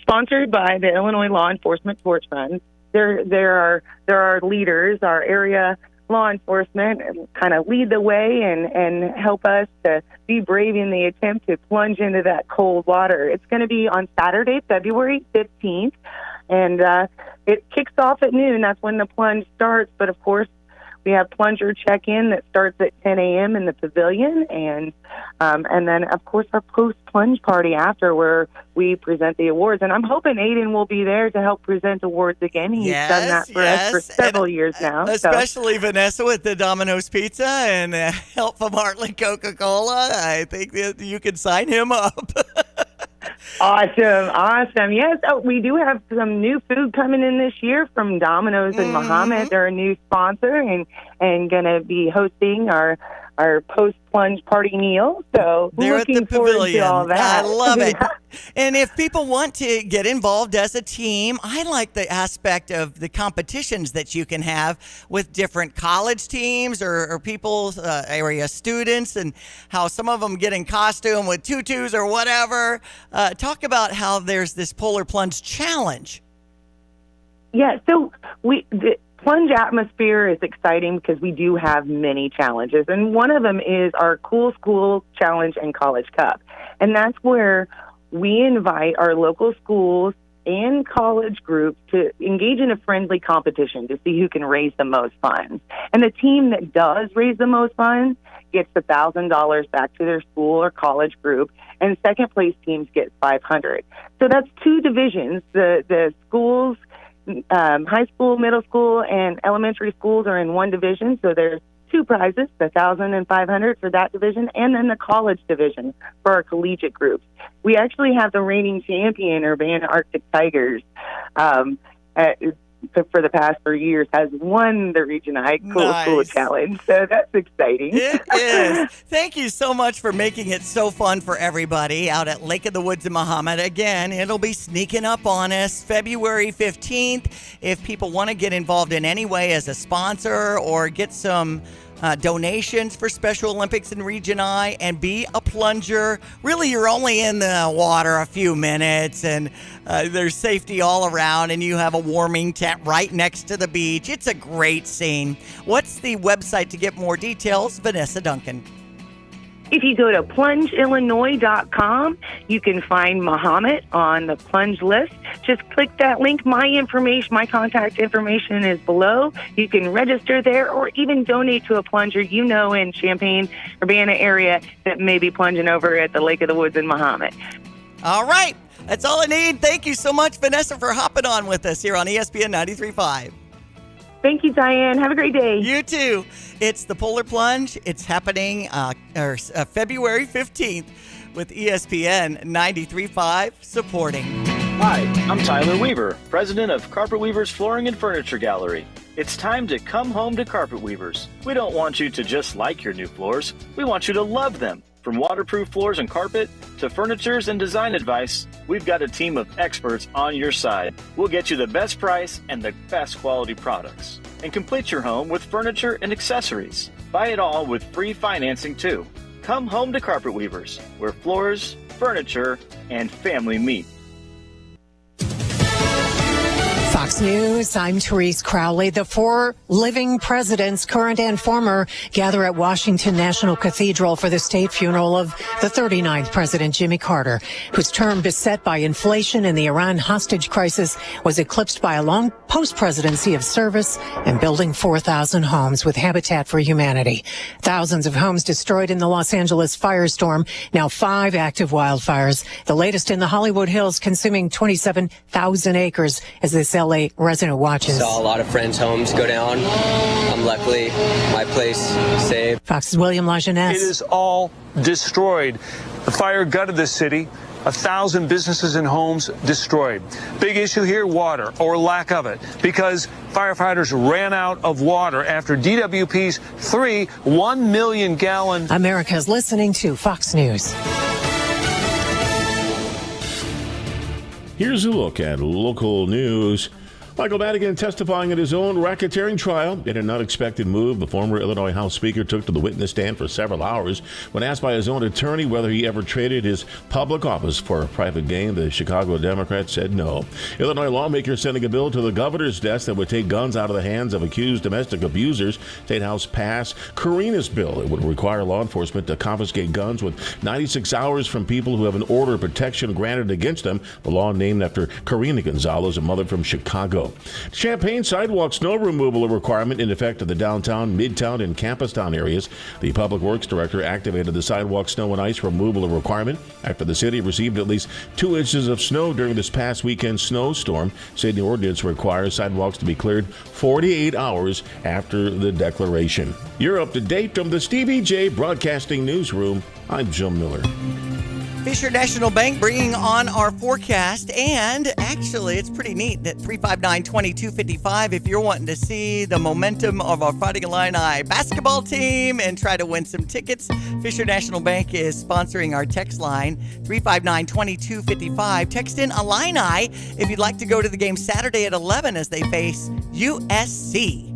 sponsored by the Illinois Law Enforcement Torch Fund. There are leaders, our area law enforcement, kind of lead the way and help us to be brave in the attempt to plunge into that cold water. It's going to be on Saturday, February 15th, and it kicks off at noon. That's when the plunge starts. But, of course, we have plunger check-in that starts at 10 a.m. in the pavilion, and then, of course, our post-plunge party after, where we present the awards. And I'm hoping Aiden will be there to help present awards again. He's done that for us for several years now. Especially Vanessa with the Domino's Pizza and help from Heartland Coca-Cola. I think that you can sign him up. Awesome. Yes, we do have some new food coming in this year from Domino's and Mahomet. They're a new sponsor and going to be hosting our our post-plunge party meal. So They're looking at the forward pavilion. to all that. I love it. And if people want to get involved as a team, I like the aspect of the competitions that you can have with different college teams or people's area students, and how some of them get in costume with tutus or whatever. Talk about how there's this Polar Plunge Challenge. Yeah, so the plunge atmosphere is exciting because we do have many challenges, and one of them is our Cool School Challenge and College Cup. And that's where we invite our local schools and college groups to engage in a friendly competition to see who can raise the most funds. And the team that does raise the most funds gets $1,000 back to their school or college group, and second place teams get $500. So that's two divisions. The schools, high school, middle school, and elementary schools are in one division. So there's two prizes, the $1,000 and $500 for that division, and then the college division for our collegiate groups. We actually have the reigning champion, Urbana Arctic Tigers, for the past 3 years, has won the Region I Cool School Challenge. So that's exciting. It is. Thank you so much for making it so fun for everybody out at Lake of the Woods in Mahomet. Again, it'll be sneaking up on us February 15th. If people want to get involved in any way as a sponsor or get some donations for Special Olympics in Region I and be a plunger. Really, you're only in the water a few minutes, and there's safety all around, and you have a warming tent right next to the beach. It's a great scene. What's the website to get more details? Vanessa Duncan. If you go to plungeillinois.com, you can find Mahomet on the plunge list. Just click that link. My contact information is below. You can register there or even donate to a plunger you know in Champaign, Urbana area that may be plunging over at the Lake of the Woods in Mahomet. All right. That's all I need. Thank you so much, Vanessa, for hopping on with us here on ESPN 93.5. Thank you, Diane. Have a great day. You too. It's the Polar Plunge. It's happening February 15th with ESPN 93.5 supporting. Hi, I'm Tyler Weaver, president of Carpet Weavers Flooring and Furniture Gallery. It's time to come home to Carpet Weavers. We don't want you to just like your new floors. We want you to love them. From waterproof floors and carpet to furnitures and design advice, we've got a team of experts on your side. We'll get you the best price and the best quality products. And complete your home with furniture and accessories. Buy it all with free financing too. Come home to Carpet Weavers, where floors, furniture, and family meet. Fox News, I'm Therese Crowley. The 4 living presidents, current and former, gather at Washington National Cathedral for the state funeral of the 39th President Jimmy Carter, whose term beset by inflation and the Iran hostage crisis was eclipsed by a long post-presidency of service and building 4,000 homes with Habitat for Humanity. Thousands of homes destroyed in the Los Angeles firestorm, now 5 active wildfires, the latest in the Hollywood Hills, consuming 27,000 acres as this LA resident watches. Saw a lot of friends' homes go down. Luckily, my place saved. Fox's William Lajeunesse. It is all destroyed. The fire gutted the city. 1,000 businesses and homes destroyed. Big issue here, water, or lack of it, because firefighters ran out of water after DWP's 1 million gallon. America's listening to Fox News. Here's a look at local news. Michael Madigan testifying in his own racketeering trial. In an unexpected move, the former Illinois House Speaker took to the witness stand for several hours. When asked by his own attorney whether he ever traded his public office for a private gain, the Chicago Democrat said no. Illinois lawmakers sending a bill to the governor's desk that would take guns out of the hands of accused domestic abusers. State House passed Karina's bill. It would require law enforcement to confiscate guns with 96 hours from people who have an order of protection granted against them. The law named after Karina Gonzalez, a mother from Chicago. Champaign sidewalk snow removal a requirement in effect of the downtown, midtown, and campus town areas. The Public Works Director activated the sidewalk snow and ice removal requirement after the city received at least 2 inches of snow during this past weekend snowstorm. City ordinance requires sidewalks to be cleared 48 hours after the declaration. You're up to date from the Stevie J Broadcasting Newsroom. I'm Jim Miller. Fisher National Bank bringing on our forecast, and actually it's pretty neat that 359-2255 if you're wanting to see the momentum of our Fighting Illini basketball team and try to win some tickets. Fisher National Bank is sponsoring our text line 359-2255. Text in Illini if you'd like to go to the game Saturday at 11 as they face USC.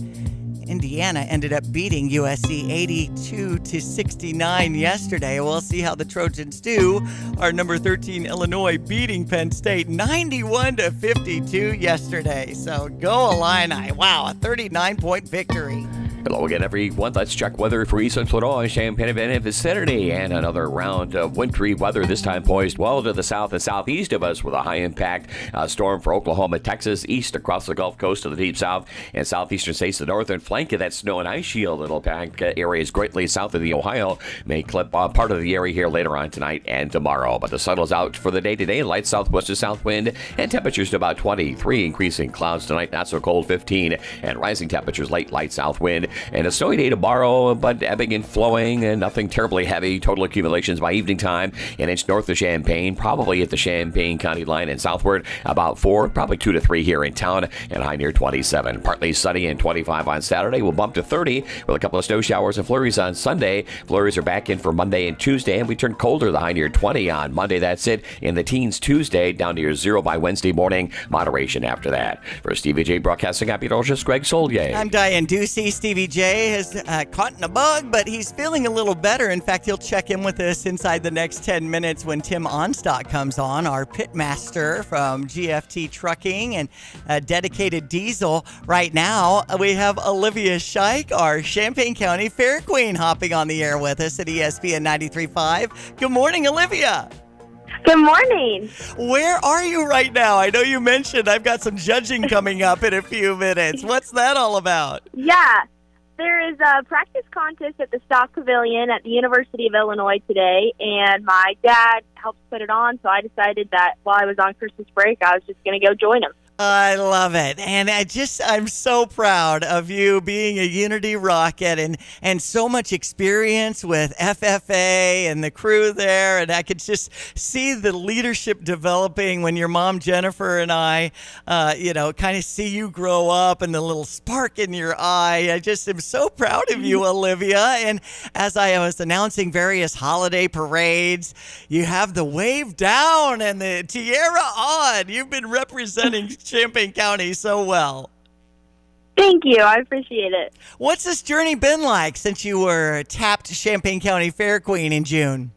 Indiana ended up beating USC 82-69 yesterday. We'll see how the Trojans do. Our number 13 Illinois beating Penn State 91-52 yesterday. So go Illini. Wow, a 39-point victory. Hello again, everyone. Let's check weather for Eastern Florida, Champaign and vicinity, and another round of wintry weather, this time poised well to the south and southeast of us with a high impact storm for Oklahoma, Texas, east across the Gulf Coast to the deep south and southeastern states. The northern flank of that snow and ice shield that'll pack areas greatly south of the Ohio may clip part of the area here later on tonight and tomorrow. But the sun is out for the day today, light southwest to south wind, and temperatures to about 23, increasing clouds tonight, not so cold, 15, and rising temperatures late light south wind. And a snowy day tomorrow, but ebbing and flowing and nothing terribly heavy. Total accumulations by evening time, an inch north of Champaign, probably at the Champaign County line and southward, about 4, probably 2 to 3 here in town, and high near 27. Partly sunny and 25 on Saturday. We'll bump to 30 with a couple of snow showers and flurries on Sunday. Flurries are back in for Monday and Tuesday, and we turn colder, the high near 20 on Monday. That's it. In the teens Tuesday, down near 0 by Wednesday morning. Moderation after that. For Stevie J Broadcasting Meteorologist Greg Solye. I'm Diane Ducey. Stevie J has caught in a bug, but he's feeling a little better. In fact, he'll check in with us inside the next 10 minutes when Tim Onstock comes on, our pit master from GFT Trucking and Dedicated Diesel. Right now, we have Olivia Scheich, our Champaign County Fair Queen, hopping on the air with us at ESPN 93.5. Good morning, Olivia. Good morning. Where are you right now? I know you mentioned I've got some judging coming up in a few minutes. What's that all about? Yeah, there is a practice contest at the Stock Pavilion at the University of Illinois today, and my dad helped put it on, so I decided that while I was on Christmas break, I was just going to go join him. I love it. And I'm so proud of you being a Unity Rocket and so much experience with FFA and the crew there. And I could just see the leadership developing when your mom, Jennifer, and I, kind of see you grow up and the little spark in your eye. I just am so proud of you, Olivia. And as I was announcing various holiday parades, you have the wave down and the tiara on. You've been representing Champaign County so well. Thank you. I appreciate it. What's this journey been like since you were tapped Champaign County Fair Queen in June?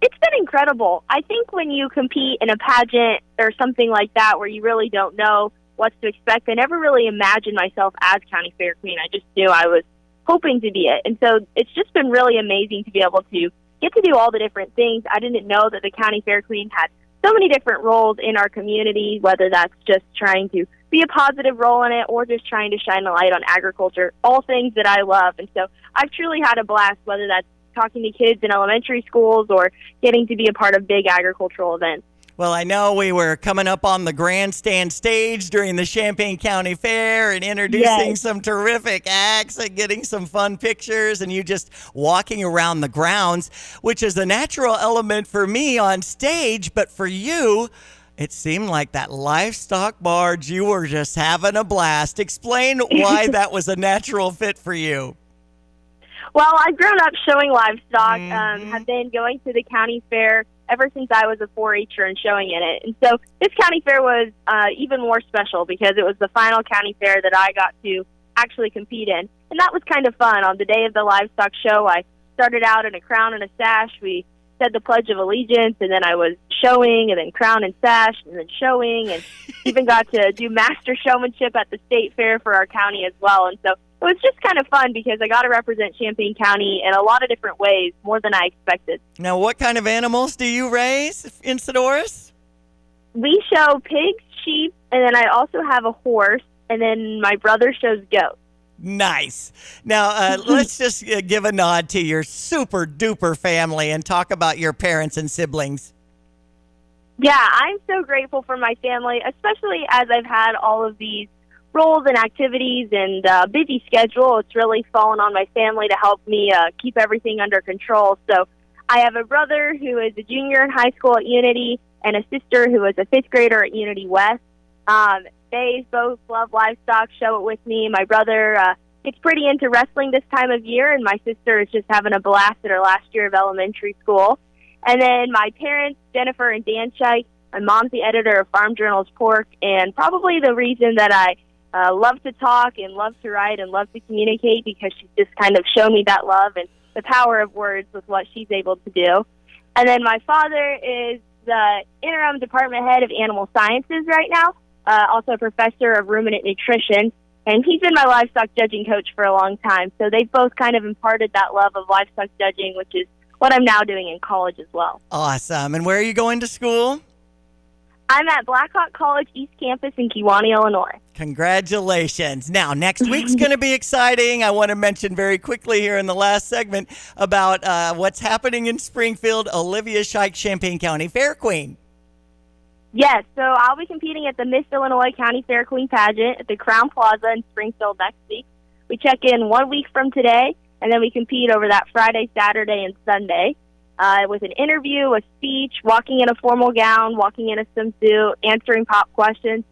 It's been incredible. I think when you compete in a pageant or something like that where you really don't know what to expect, I never really imagined myself as County Fair Queen. I just knew I was hoping to be it. And so it's just been really amazing to be able to get to do all the different things. I didn't know that the County Fair Queen had so many different roles in our community, whether that's just trying to be a positive role in it or just trying to shine a light on agriculture, all things that I love. And so I've truly had a blast, whether that's talking to kids in elementary schools or getting to be a part of big agricultural events. Well, I know we were coming up on the grandstand stage during the Champaign County Fair and introducing some terrific acts and getting some fun pictures and you just walking around the grounds, which is a natural element for me on stage. But for you, it seemed like that livestock barge, you were just having a blast. Explain why that was a natural fit for you. Well, I've grown up showing livestock, have been going to the county fair ever since I was a 4-H'er and showing in it. And so this county fair was even more special because it was the final county fair that I got to actually compete in. And that was kind of fun. On the day of the livestock show, I started out in a crown and a sash. We said the Pledge of Allegiance, and then I was showing, and then crown and sash, and then showing, and even got to do master showmanship at the state fair for our county as well. And so it was just kind of fun because I got to represent Champaign County in a lot of different ways, more than I expected. Now, what kind of animals do you raise in Sonoras? We show pigs, sheep, and then I also have a horse, and then my brother shows goats. Nice. Now, let's just give a nod to your super duper family and talk about your parents and siblings. Yeah, I'm so grateful for my family, especially as I've had all of these roles and activities and busy schedule. It's really fallen on my family to help me keep everything under control. So I have a brother who is a junior in high school at Unity and a sister who is a 5th grader at Unity West. They both love livestock, show it with me. My brother gets pretty into wrestling this time of year, and my sister is just having a blast at her last year of elementary school. And then my parents, Jennifer and Dan Scheich. My mom's the editor of Farm Journal's Pork, and probably the reason that I love to talk and love to write and love to communicate, because she's just kind of shown me that love and the power of words with what she's able to do. And then my father is the interim department head of animal sciences right now, also a professor of ruminant nutrition, and he's been my livestock judging coach for a long time. So they've both kind of imparted that love of livestock judging, which is what I'm now doing in college as well. Awesome. And where are you going to school? I'm at Blackhawk College East Campus in Kewanee, Illinois. Congratulations. Now, next week's going to be exciting. I want to mention very quickly here in the last segment about what's happening in Springfield. Olivia Scheich, Champaign County Fair Queen. Yes, so I'll be competing at the Miss Illinois County Fair Queen pageant at the Crown Plaza in Springfield next week. We check in 1 week from today, and then we compete over that Friday, Saturday, and Sunday. With an interview, a speech, walking in a formal gown, walking in a swimsuit, answering pop questions,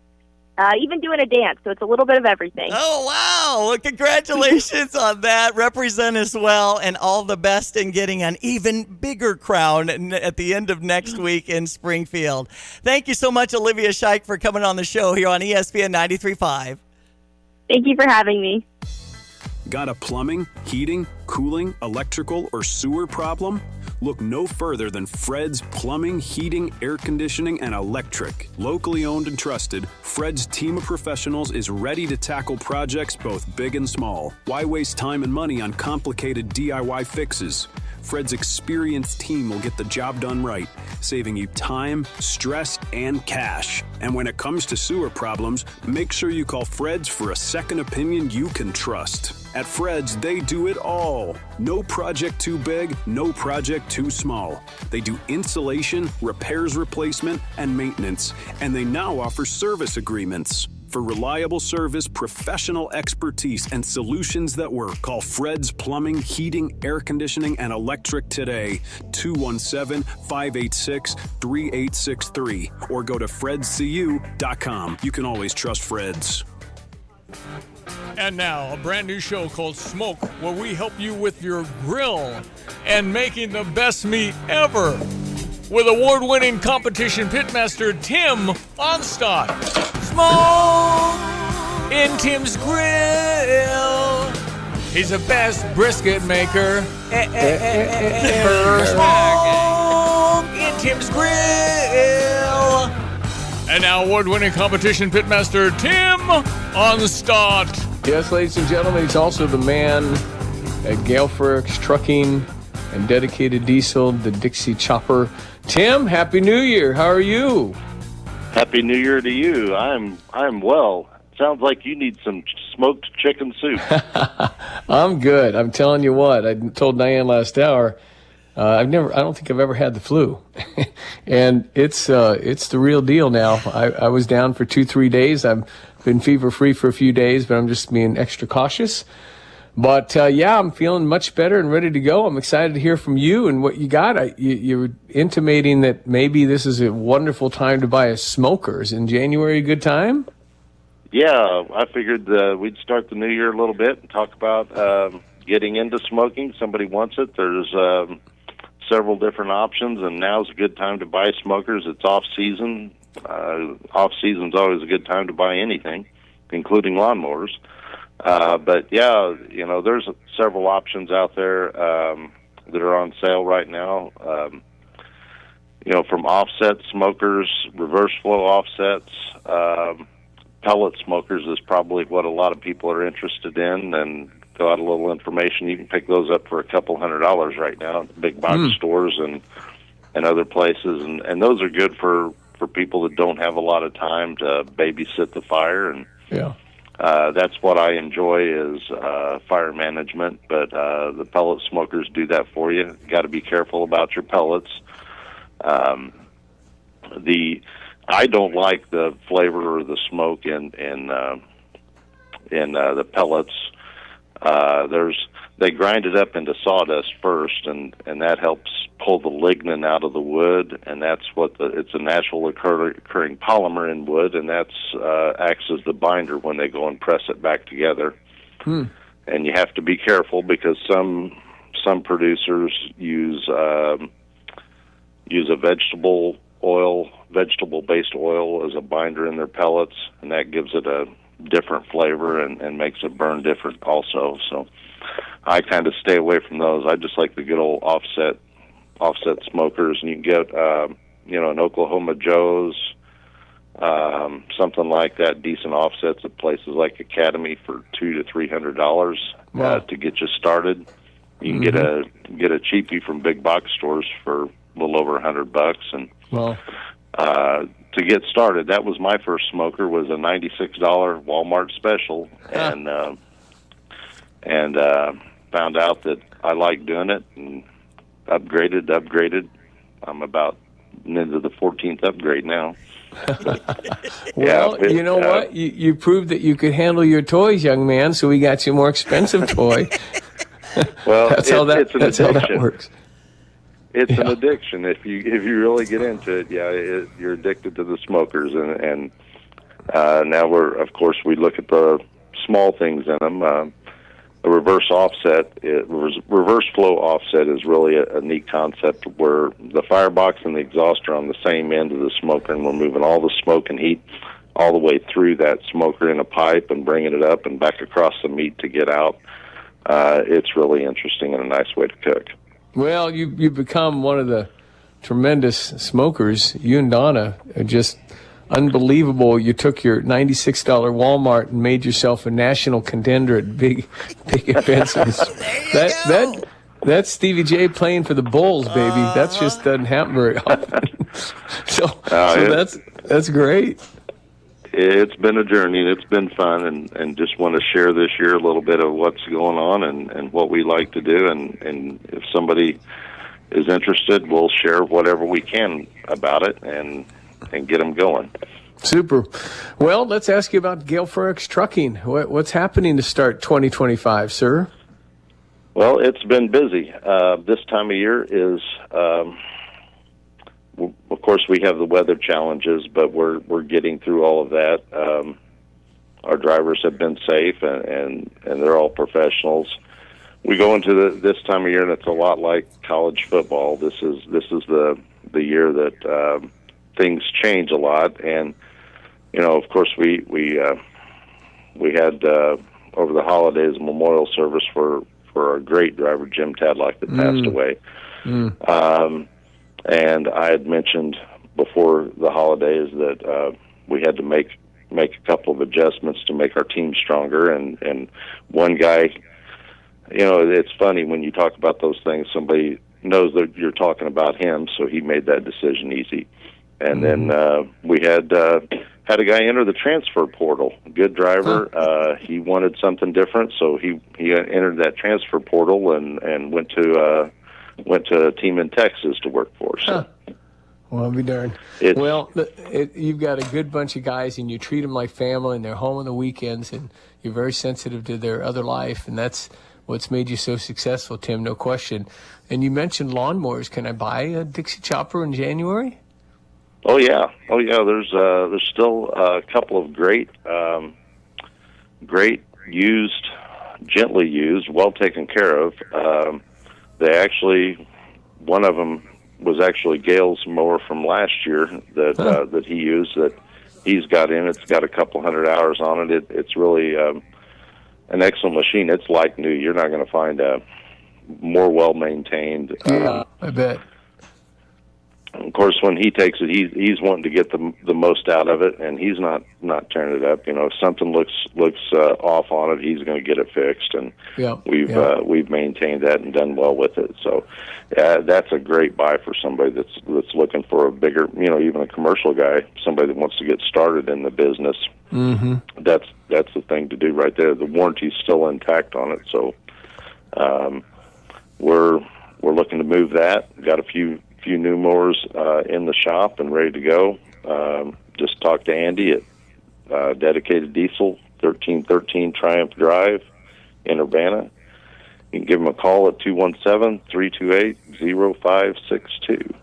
even doing a dance. So it's a little bit of everything. Oh, wow. Well, congratulations on that. Represent as well, and all the best in getting an even bigger crown at the end of next week in Springfield. Thank you so much, Olivia Scheich, for coming on the show here on ESPN 93.5. Thank you for having me. Got a plumbing, heating, cooling, electrical, or sewer problem? Look no further than Fred's Plumbing, Heating, Air Conditioning, and Electric. Locally owned and trusted, Fred's team of professionals is ready to tackle projects both big and small. Why waste time and money on complicated DIY fixes? Fred's experienced team will get the job done right, saving you time, stress, and cash. And when it comes to sewer problems, make sure you call Fred's for a second opinion you can trust. At Fred's, they do it all. No project too big, no project too small. They do installation, repairs, replacement, and maintenance, and they now offer service agreements. For reliable service, professional expertise, and solutions that work, call Fred's Plumbing, Heating, Air Conditioning, and Electric today. 217-586-3863. Or go to fredscu.com. You can always trust Fred's. And now, a brand new show called Smoke, where we help you with your grill and making the best meat ever. With award-winning competition pitmaster Tim Onstadt. Smoke in Tim's grill. He's the best brisket maker. Smoke in Tim's grill. And now, award-winning competition pitmaster Tim Onstadt. Yes, ladies and gentlemen, he's also the man at Gale Fricks Trucking and Dedicated Diesel, the Dixie Chopper. Tim, Happy New Year. How are you? Happy New Year to you. I'm well. Sounds like you need some smoked chicken soup. I'm good. I'm telling you what. I told Diane last hour. I don't think I've ever had the flu, and it's the real deal now. I was down for 2-3 days. I've been fever free for a few days, but I'm just being extra cautious. But I'm feeling much better and ready to go. I'm excited to hear from you and what you got. You were intimating that maybe this is a wonderful time to buy a smoker. Is in January a good time? Yeah, I figured we'd start the new year a little bit and talk about getting into smoking. Somebody wants it. There's several different options, and now's a good time to buy smokers. It's off-season. Off-season's always a good time to buy anything, including lawnmowers. But yeah, there's several options out there that are on sale right now. From offset smokers, reverse flow offsets, pellet smokers is probably what a lot of people are interested in. And go out a little information. You can pick those up for $200 right now at big box stores and other places. And those are good for people that don't have a lot of time to babysit the fire. And yeah. That's what I enjoy is fire management, but the pellet smokers do that for you. You got to be careful about your pellets. I don't like the flavor or the smoke in the pellets. They grind it up into sawdust first, and that helps pull the lignin out of the wood, and that's what it's a natural occurring polymer in wood, and that's acts as the binder when they go and press it back together. And you have to be careful because some producers use a vegetable-based oil as a binder in their pellets, and that gives it a different flavor and makes it burn different also. So I kind of stay away from those. I just like the good old offset smokers, and you can get an Oklahoma Joe's, something like that, decent offsets at places like Academy for $200 to $300 to get you started. You can get a cheapie from big box stores for a little over $100, and to get started, that was my first smoker. Was a $96 Walmart special, and found out that I liked doing it, and upgraded. I'm about into the 14th upgrade now. Well, you know what? You proved that you could handle your toys, young man, so we got you a more expensive toy. Well, that's how that works. It's an addiction. If you really get into it, you're addicted to the smokers, and now we look at the small things in them. A reverse flow offset is really a neat concept where the firebox and the exhaust are on the same end of the smoker, and we're moving all the smoke and heat all the way through that smoker in a pipe and bringing it up and back across the meat to get out. It's really interesting and a nice way to cook. Well, you've become one of the tremendous smokers. You and Donna are just unbelievable. You took your $96 Walmart and made yourself a national contender at big events. That's Stevie J playing for the Bulls, baby. That just doesn't happen very often. so that's great. It's been a journey, and it's been fun, and just want to share this year a little bit of what's going on and what we like to do, and if somebody is interested, we'll share whatever we can about it and get them going. Super. Well, let's ask you about Gale Frericks Trucking. What's happening to start 2025, sir? Well, it's been busy. This time of year is... of course, we have the weather challenges, but we're getting through all of that. Our drivers have been safe, and they're all professionals. We go into this time of year, and it's a lot like college football. This is the year that things change a lot, and of course, we had over the holidays a memorial service for our great driver Jim Tadlock that passed away. And I had mentioned before the holidays that we had to make a couple of adjustments to make our team stronger. And one guy, it's funny when you talk about those things, somebody knows that you're talking about him, so he made that decision easy. And then we had a guy enter the transfer portal. Good driver. He wanted something different, so he entered that transfer portal and went to a team in Texas to work for. So. Well, I'll be darned. You've got a good bunch of guys, and you treat them like family, and they're home on the weekends, and you're very sensitive to their other life, and that's what's made you so successful, Tim, no question. And you mentioned lawnmowers. Can I buy a Dixie chopper in January? Oh yeah. There's still a couple of great used, gently used, well taken care of. One of them was actually Gale's mower from last year that he used, that he's got in. It's got a couple hundred hours on it. It's really an excellent machine. It's like new. You're not going to find a more well-maintained. Yeah, I bet. Of course, when he takes it, he's wanting to get the most out of it, and he's not tearing it up. If something looks off on it, he's going to get it fixed, and we've maintained that and done well with it. So that's a great buy for somebody that's looking for a bigger, even a commercial guy, somebody that wants to get started in the business. Mm-hmm. That's the thing to do right there. The warranty's still intact on it, so we're looking to move that. Got a few new mowers in the shop and ready to go. Just talked to Andy at Dedicated Diesel, 1313 Triumph Drive in Urbana. You can give them a call at 217-328-0562.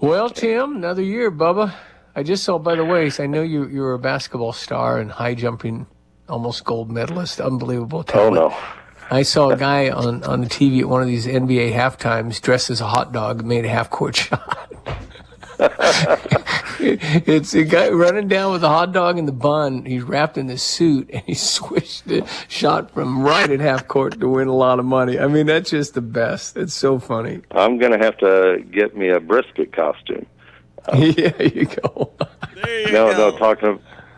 Well, Tim, another year, Bubba. I just saw, by the way, I know you're a basketball star and high jumping, almost gold medalist, unbelievable talent. Oh, no. I saw a guy on the TV at one of these NBA halftimes dressed as a hot dog, made a half-court shot. It's a guy running down with a hot dog in the bun. He's wrapped in this suit, and he swished it, shot from right at half court to win a lot of money. I mean, that's just the best. It's so funny. I'm going to have to get me a brisket costume. Yeah, you go. No,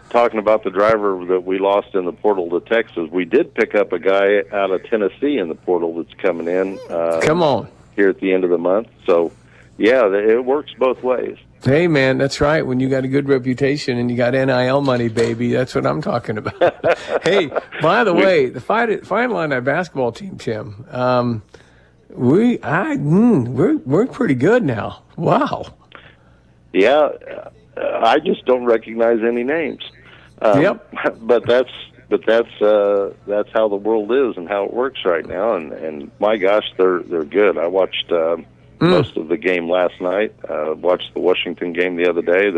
talking about the driver that we lost in the portal to Texas, we did pick up a guy out of Tennessee in the portal that's coming in. Come on. Here at the end of the month. So, yeah, it works both ways. Hey, man, that's right. When you got a good reputation and you got NIL money, baby, that's what I'm talking about. Hey, by the way, the Fine Illini basketball team, Tim, we're pretty good now. Wow. Yeah, I just don't recognize any names. Yep. But that's how the world is and how it works right now. And my gosh, they're good. I watched most of the game last night. Watched the Washington game the other day.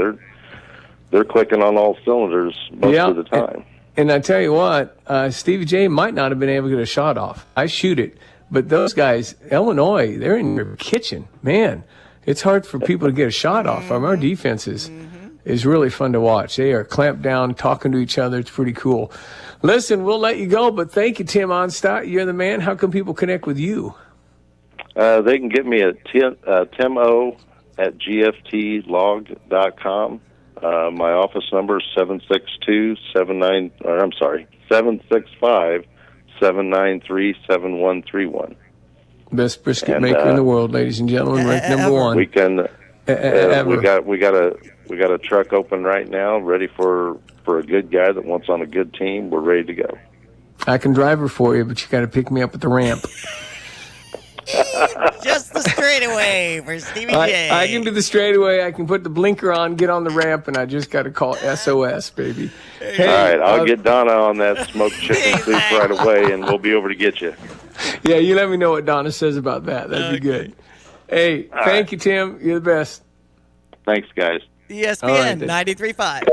They're clicking on all cylinders most of the time. And I tell you what, Stevie J might not have been able to get a shot off. I shoot it, but those guys, Illinois, they're in your kitchen, man. It's hard for people to get a shot off. Our defense is really fun to watch. They are clamped down, talking to each other. It's pretty cool. Listen, we'll let you go, but thank you, Tim Onstott. You're the man. How can people connect with you? They can get me at timo@gftlog.com. My office number is 765-793-7131. Best brisket maker in the world, ladies and gentlemen. Ranked number one. We can. We got a truck open right now, ready for a good guy that wants on a good team. We're ready to go. I can drive her for you, but you got to pick me up at the ramp. Just the straightaway for Stevie J. I can do the straightaway. I can put the blinker on, get on the ramp, and I just got to call SOS, baby. Hey, all right, I'll get Donna on that smoked chicken soup right away, and we'll be over to get you. Yeah, you let me know what Donna says about that. That'd be good. Hey, thank you, Tim. You're the best. Thanks, guys. ESPN 93.5.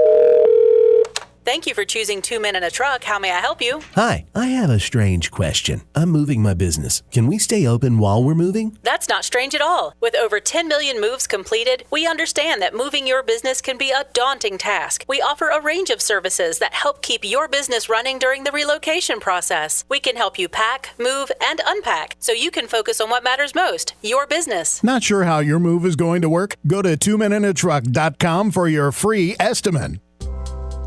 Thank you for choosing 2 Men in a Truck. How may I help you? Hi, I have a strange question. I'm moving my business. Can we stay open while we're moving? That's not strange at all. With over 10 million moves completed, we understand that moving your business can be a daunting task. We offer a range of services that help keep your business running during the relocation process. We can help you pack, move, and unpack so you can focus on what matters most, your business. Not sure how your move is going to work? Go to 2meninatruck.com for your free estimate.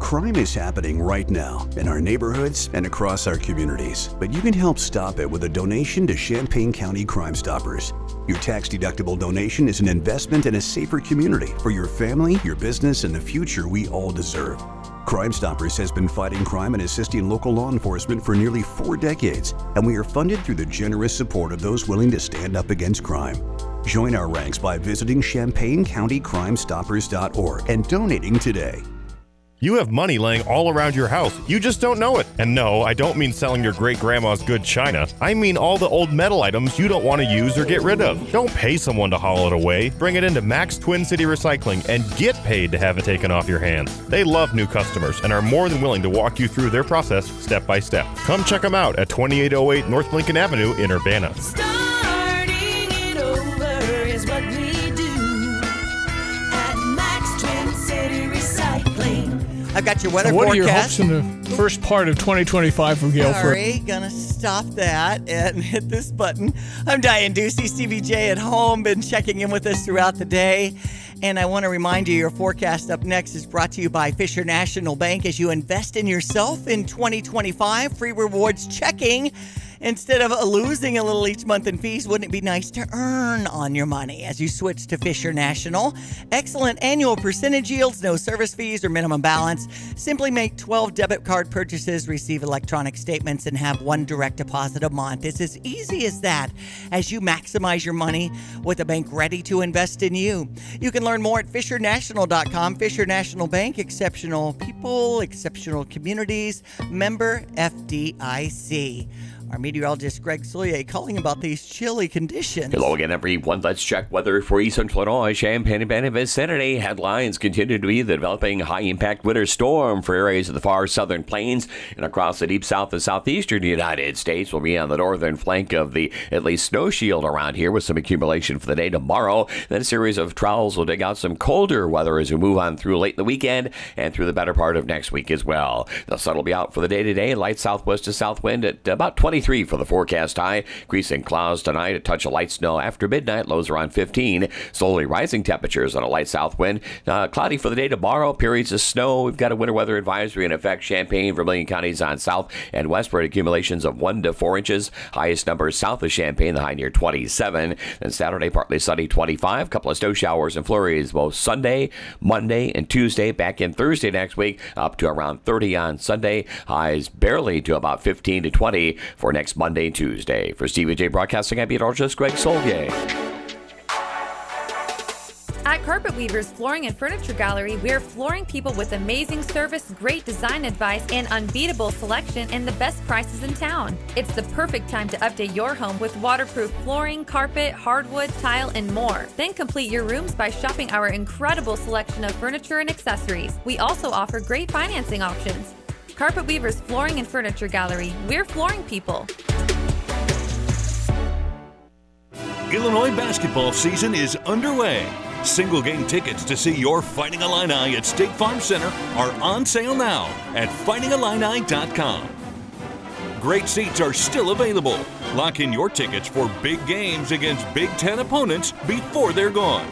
Crime is happening right now in our neighborhoods and across our communities, but you can help stop it with a donation to Champaign County Crime Stoppers. Your tax-deductible donation is an investment in a safer community for your family, your business, and the future we all deserve. Crime Stoppers has been fighting crime and assisting local law enforcement for nearly 4 decades, and we are funded through the generous support of those willing to stand up against crime. Join our ranks by visiting ChampaignCountyCrimeStoppers.org and donating today. You have money laying all around your house. You just don't know it. And no, I don't mean selling your great-grandma's good china. I mean all the old metal items you don't want to use or get rid of. Don't pay someone to haul it away. Bring it into Max Twin City Recycling and get paid to have it taken off your hands. They love new customers and are more than willing to walk you through their process step by step. Come check them out at 2808 North Lincoln Avenue in Urbana. Starting it over is what we do at Max Twin City Recycling. I've got your weather what forecast. What are your hopes in the first part of 2025 from Gail? Sorry, gonna stop that and hit this button. I'm Diane Ducey, Stevie J at home, been checking in with us throughout the day. And I want to remind you, your forecast up next is brought to you by Fisher National Bank. As you invest in yourself in 2025, free rewards checking. Instead of losing a little each month in fees, wouldn't it be nice to earn on your money as you switch to Fisher National? Excellent annual percentage yields, no service fees or minimum balance. Simply make 12 debit card purchases, receive electronic statements, and have 1 direct deposit a month. It's as easy as that as you maximize your money with a bank ready to invest in you. You can learn more at FisherNational.com. Fisher National Bank, exceptional people, exceptional communities, member FDIC. Our meteorologist Greg Soulier calling about these chilly conditions. Hello again, everyone. Let's check weather for Eastern Illinois, Champaign-Urbana vicinity. Headlines continue to be the developing high-impact winter storm for areas of the far southern plains and across the deep south and southeastern United States. Will be on the northern flank of the at least snow shield around here with some accumulation for the day tomorrow. Then a series of troughs will dig out some colder weather as we move on through late in the weekend and through the better part of next week as well. The sun will be out for the day today. Light southwest to south wind at about 23 for the forecast high. Increasing clouds tonight, a touch of light snow after midnight, lows around 15. Slowly rising temperatures on a light south wind. Cloudy for the day tomorrow, periods of snow. We've got a winter weather advisory in effect. Champaign, Vermilion counties on south and westward, accumulations of 1 to 4 inches. Highest numbers south of Champaign, the high near 27. Then Saturday, partly sunny, 25. Couple of snow showers and flurries both Sunday, Monday, and Tuesday. Back in Thursday next week, up to around 30 on Sunday. Highs barely to about 15 to 20 for next Monday and Tuesday. For Stevie J Broadcasting, I'm meteorologist Greg Soulier. At Carpet Weavers Flooring and Furniture Gallery, we're flooring people with amazing service, great design advice, and unbeatable selection and the best prices in town. It's the perfect time to update your home with waterproof flooring, carpet, hardwood, tile, and more. Then complete your rooms by shopping our incredible selection of furniture and accessories. We also offer great financing options. Carpet Weavers Flooring and Furniture Gallery, we're flooring people. Illinois basketball season is underway. Single game tickets to see your Fighting Illini at State Farm Center are on sale now at fightingillini.com. Great seats are still available. Lock in your tickets for big games against Big Ten opponents before they're gone.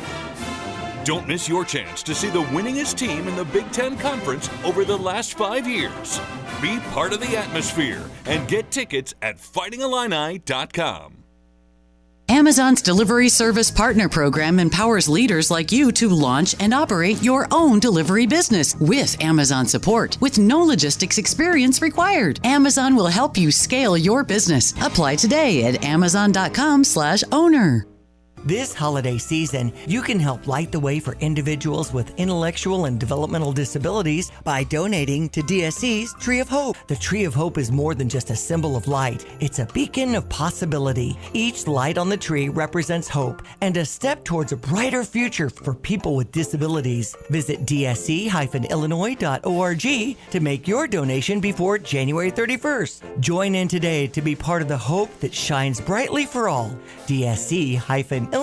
Don't miss your chance to see the winningest team in the Big Ten Conference over the last 5 years. Be part of the atmosphere and get tickets at fightingillini.com. Amazon's Delivery Service Partner Program empowers leaders like you to launch and operate your own delivery business with Amazon support, with no logistics experience required. Amazon will help you scale your business. Apply today at amazon.com/owner. This holiday season, you can help light the way for individuals with intellectual and developmental disabilities by donating to DSC's Tree of Hope. The Tree of Hope is more than just a symbol of light. It's a beacon of possibility. Each light on the tree represents hope and a step towards a brighter future for people with disabilities. Visit dsc-illinois.org to make your donation before January 31st. Join in today to be part of the hope that shines brightly for all. dsc-illinois.org.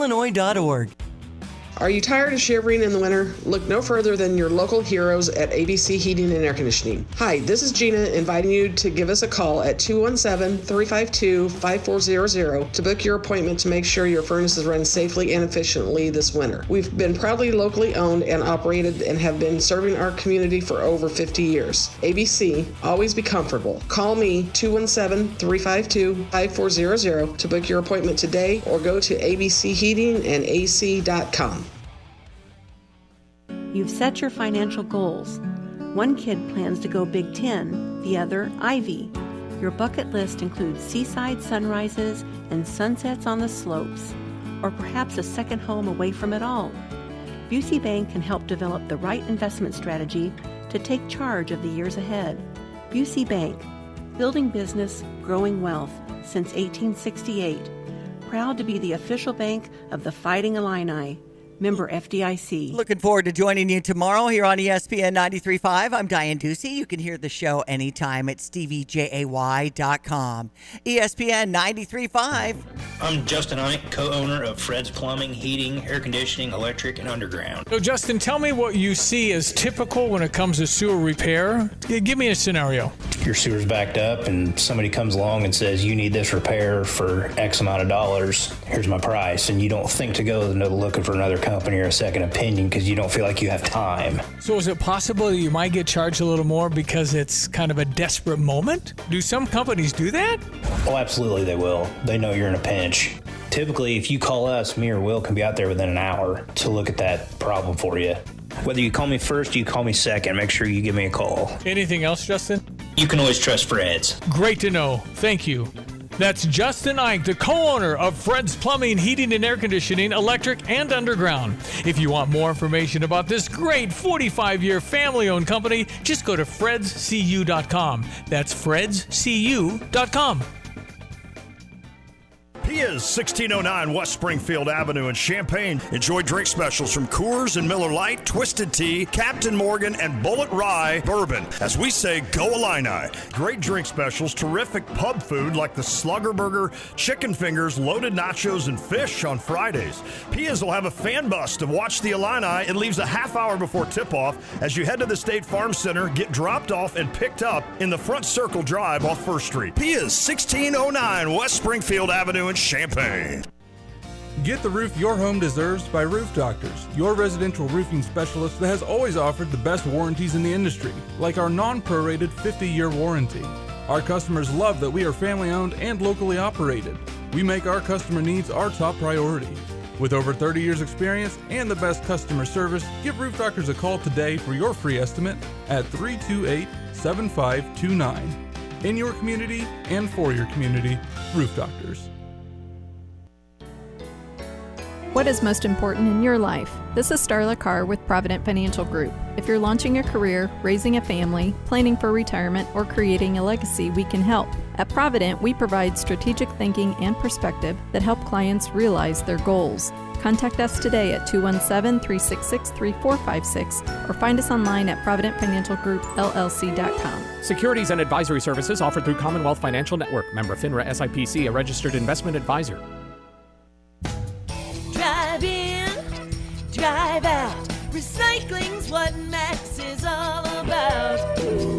Are you tired of shivering in the winter? Look no further than your local heroes at ABC Heating and Air Conditioning. Hi, this is Gina inviting you to give us a call at 217-352-5400 to book your appointment to make sure your furnaces run safely and efficiently this winter. We've been proudly locally owned and operated and have been serving our community for over 50 years. ABC, always be comfortable. Call me 217-352-5400 to book your appointment today or go to abcheatingandac.com. You've set your financial goals. One kid plans to go Big Ten, the other Ivy. Your bucket list includes seaside sunrises and sunsets on the slopes, or perhaps a second home away from it all. Busey Bank can help develop the right investment strategy to take charge of the years ahead. Busey Bank, building business, growing wealth since 1868. Proud to be the official bank of the Fighting Illini. Member FDIC. Looking forward to joining you tomorrow here on ESPN 93.5. I'm Diane Ducey. You can hear the show anytime at steviejay.com. ESPN 93.5. I'm Justin Ike, co-owner of Fred's Plumbing, Heating, Air Conditioning, Electric, and Underground. So, Justin, tell me what you see as typical when it comes to sewer repair. Give me a scenario. Your sewer's backed up and somebody comes along and says, you need this repair for X amount of dollars. Here's my price. And you don't think to go looking for another company or a second opinion because you don't feel like you have time. So is it possible that you might get charged a little more because it's kind of a desperate moment? Do some companies do that? Oh, absolutely they will. They know you're in a pinch. Typically, if you call us, me or Will can be out there within an hour to look at that problem for you. Whether you call me first or you call me second, make sure you give me a call. Anything else, Justin? You can always trust Fred's. Great to know. Thank you. That's Justin Ike, the co-owner of Fred's Plumbing, Heating and Air Conditioning, Electric, and Underground. If you want more information about this great 45-year family-owned company, just go to fredscu.com. That's fredscu.com. Pia's 1609 West Springfield Avenue in Champaign. Enjoy drink specials from Coors and Miller Lite, Twisted Tea, Captain Morgan, and Bullet Rye Bourbon. As we say, go Illini. Great drink specials, terrific pub food like the Slugger Burger, chicken fingers, loaded nachos, and fish on Fridays. Pia's will have a fan bus to watch the Illini. It leaves a half hour before tip-off as you head to the State Farm Center, get dropped off and picked up in the Front Circle Drive off 1st Street. Pia's 1609 West Springfield Avenue in Champaign. Get the roof your home deserves by Roof Doctors, your residential roofing specialist that has always offered the best warranties in the industry, like our non-prorated 50-year warranty. Our customers love that we are family-owned and locally operated. We make our customer needs our top priority. With over 30 years experience and the best customer service, give Roof Doctors a call today for your free estimate at 328-7529. In your community and for your community, Roof Doctors. What is most important in your life? This is Starla Carr with Provident Financial Group. If you're launching a career, raising a family, planning for retirement, or creating a legacy, we can help. At Provident, we provide strategic thinking and perspective that help clients realize their goals. Contact us today at 217-366-3456 or find us online at providentfinancialgroupllc.com. Securities and advisory services offered through Commonwealth Financial Network. Member FINRA SIPC, a registered investment advisor. Drive in, drive out. Recycling's what Max is all about.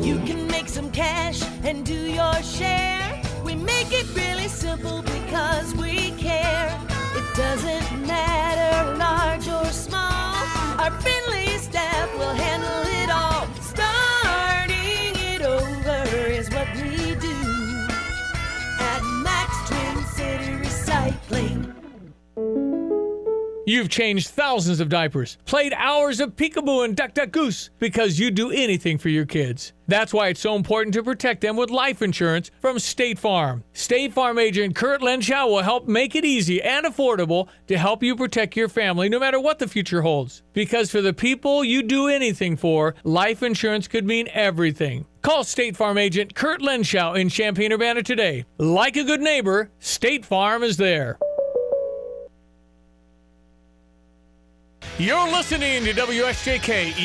You can make some cash and do your share. We make it really simple because we care. It doesn't matter large or small. Our friendly staff will handle it all. Starting it over is what we do at Max Twin City Recycling. You've changed thousands of diapers, played hours of peekaboo and duck duck goose because you do anything for your kids. That's why it's so important to protect them with life insurance from State Farm. State Farm agent Kurt Lenschow will help make it easy and affordable to help you protect your family no matter what the future holds. Because for the people you do anything for, life insurance could mean everything. Call State Farm agent Kurt Lenschow in Champaign-Urbana today. Like a good neighbor, State Farm is there. You're listening to WSJK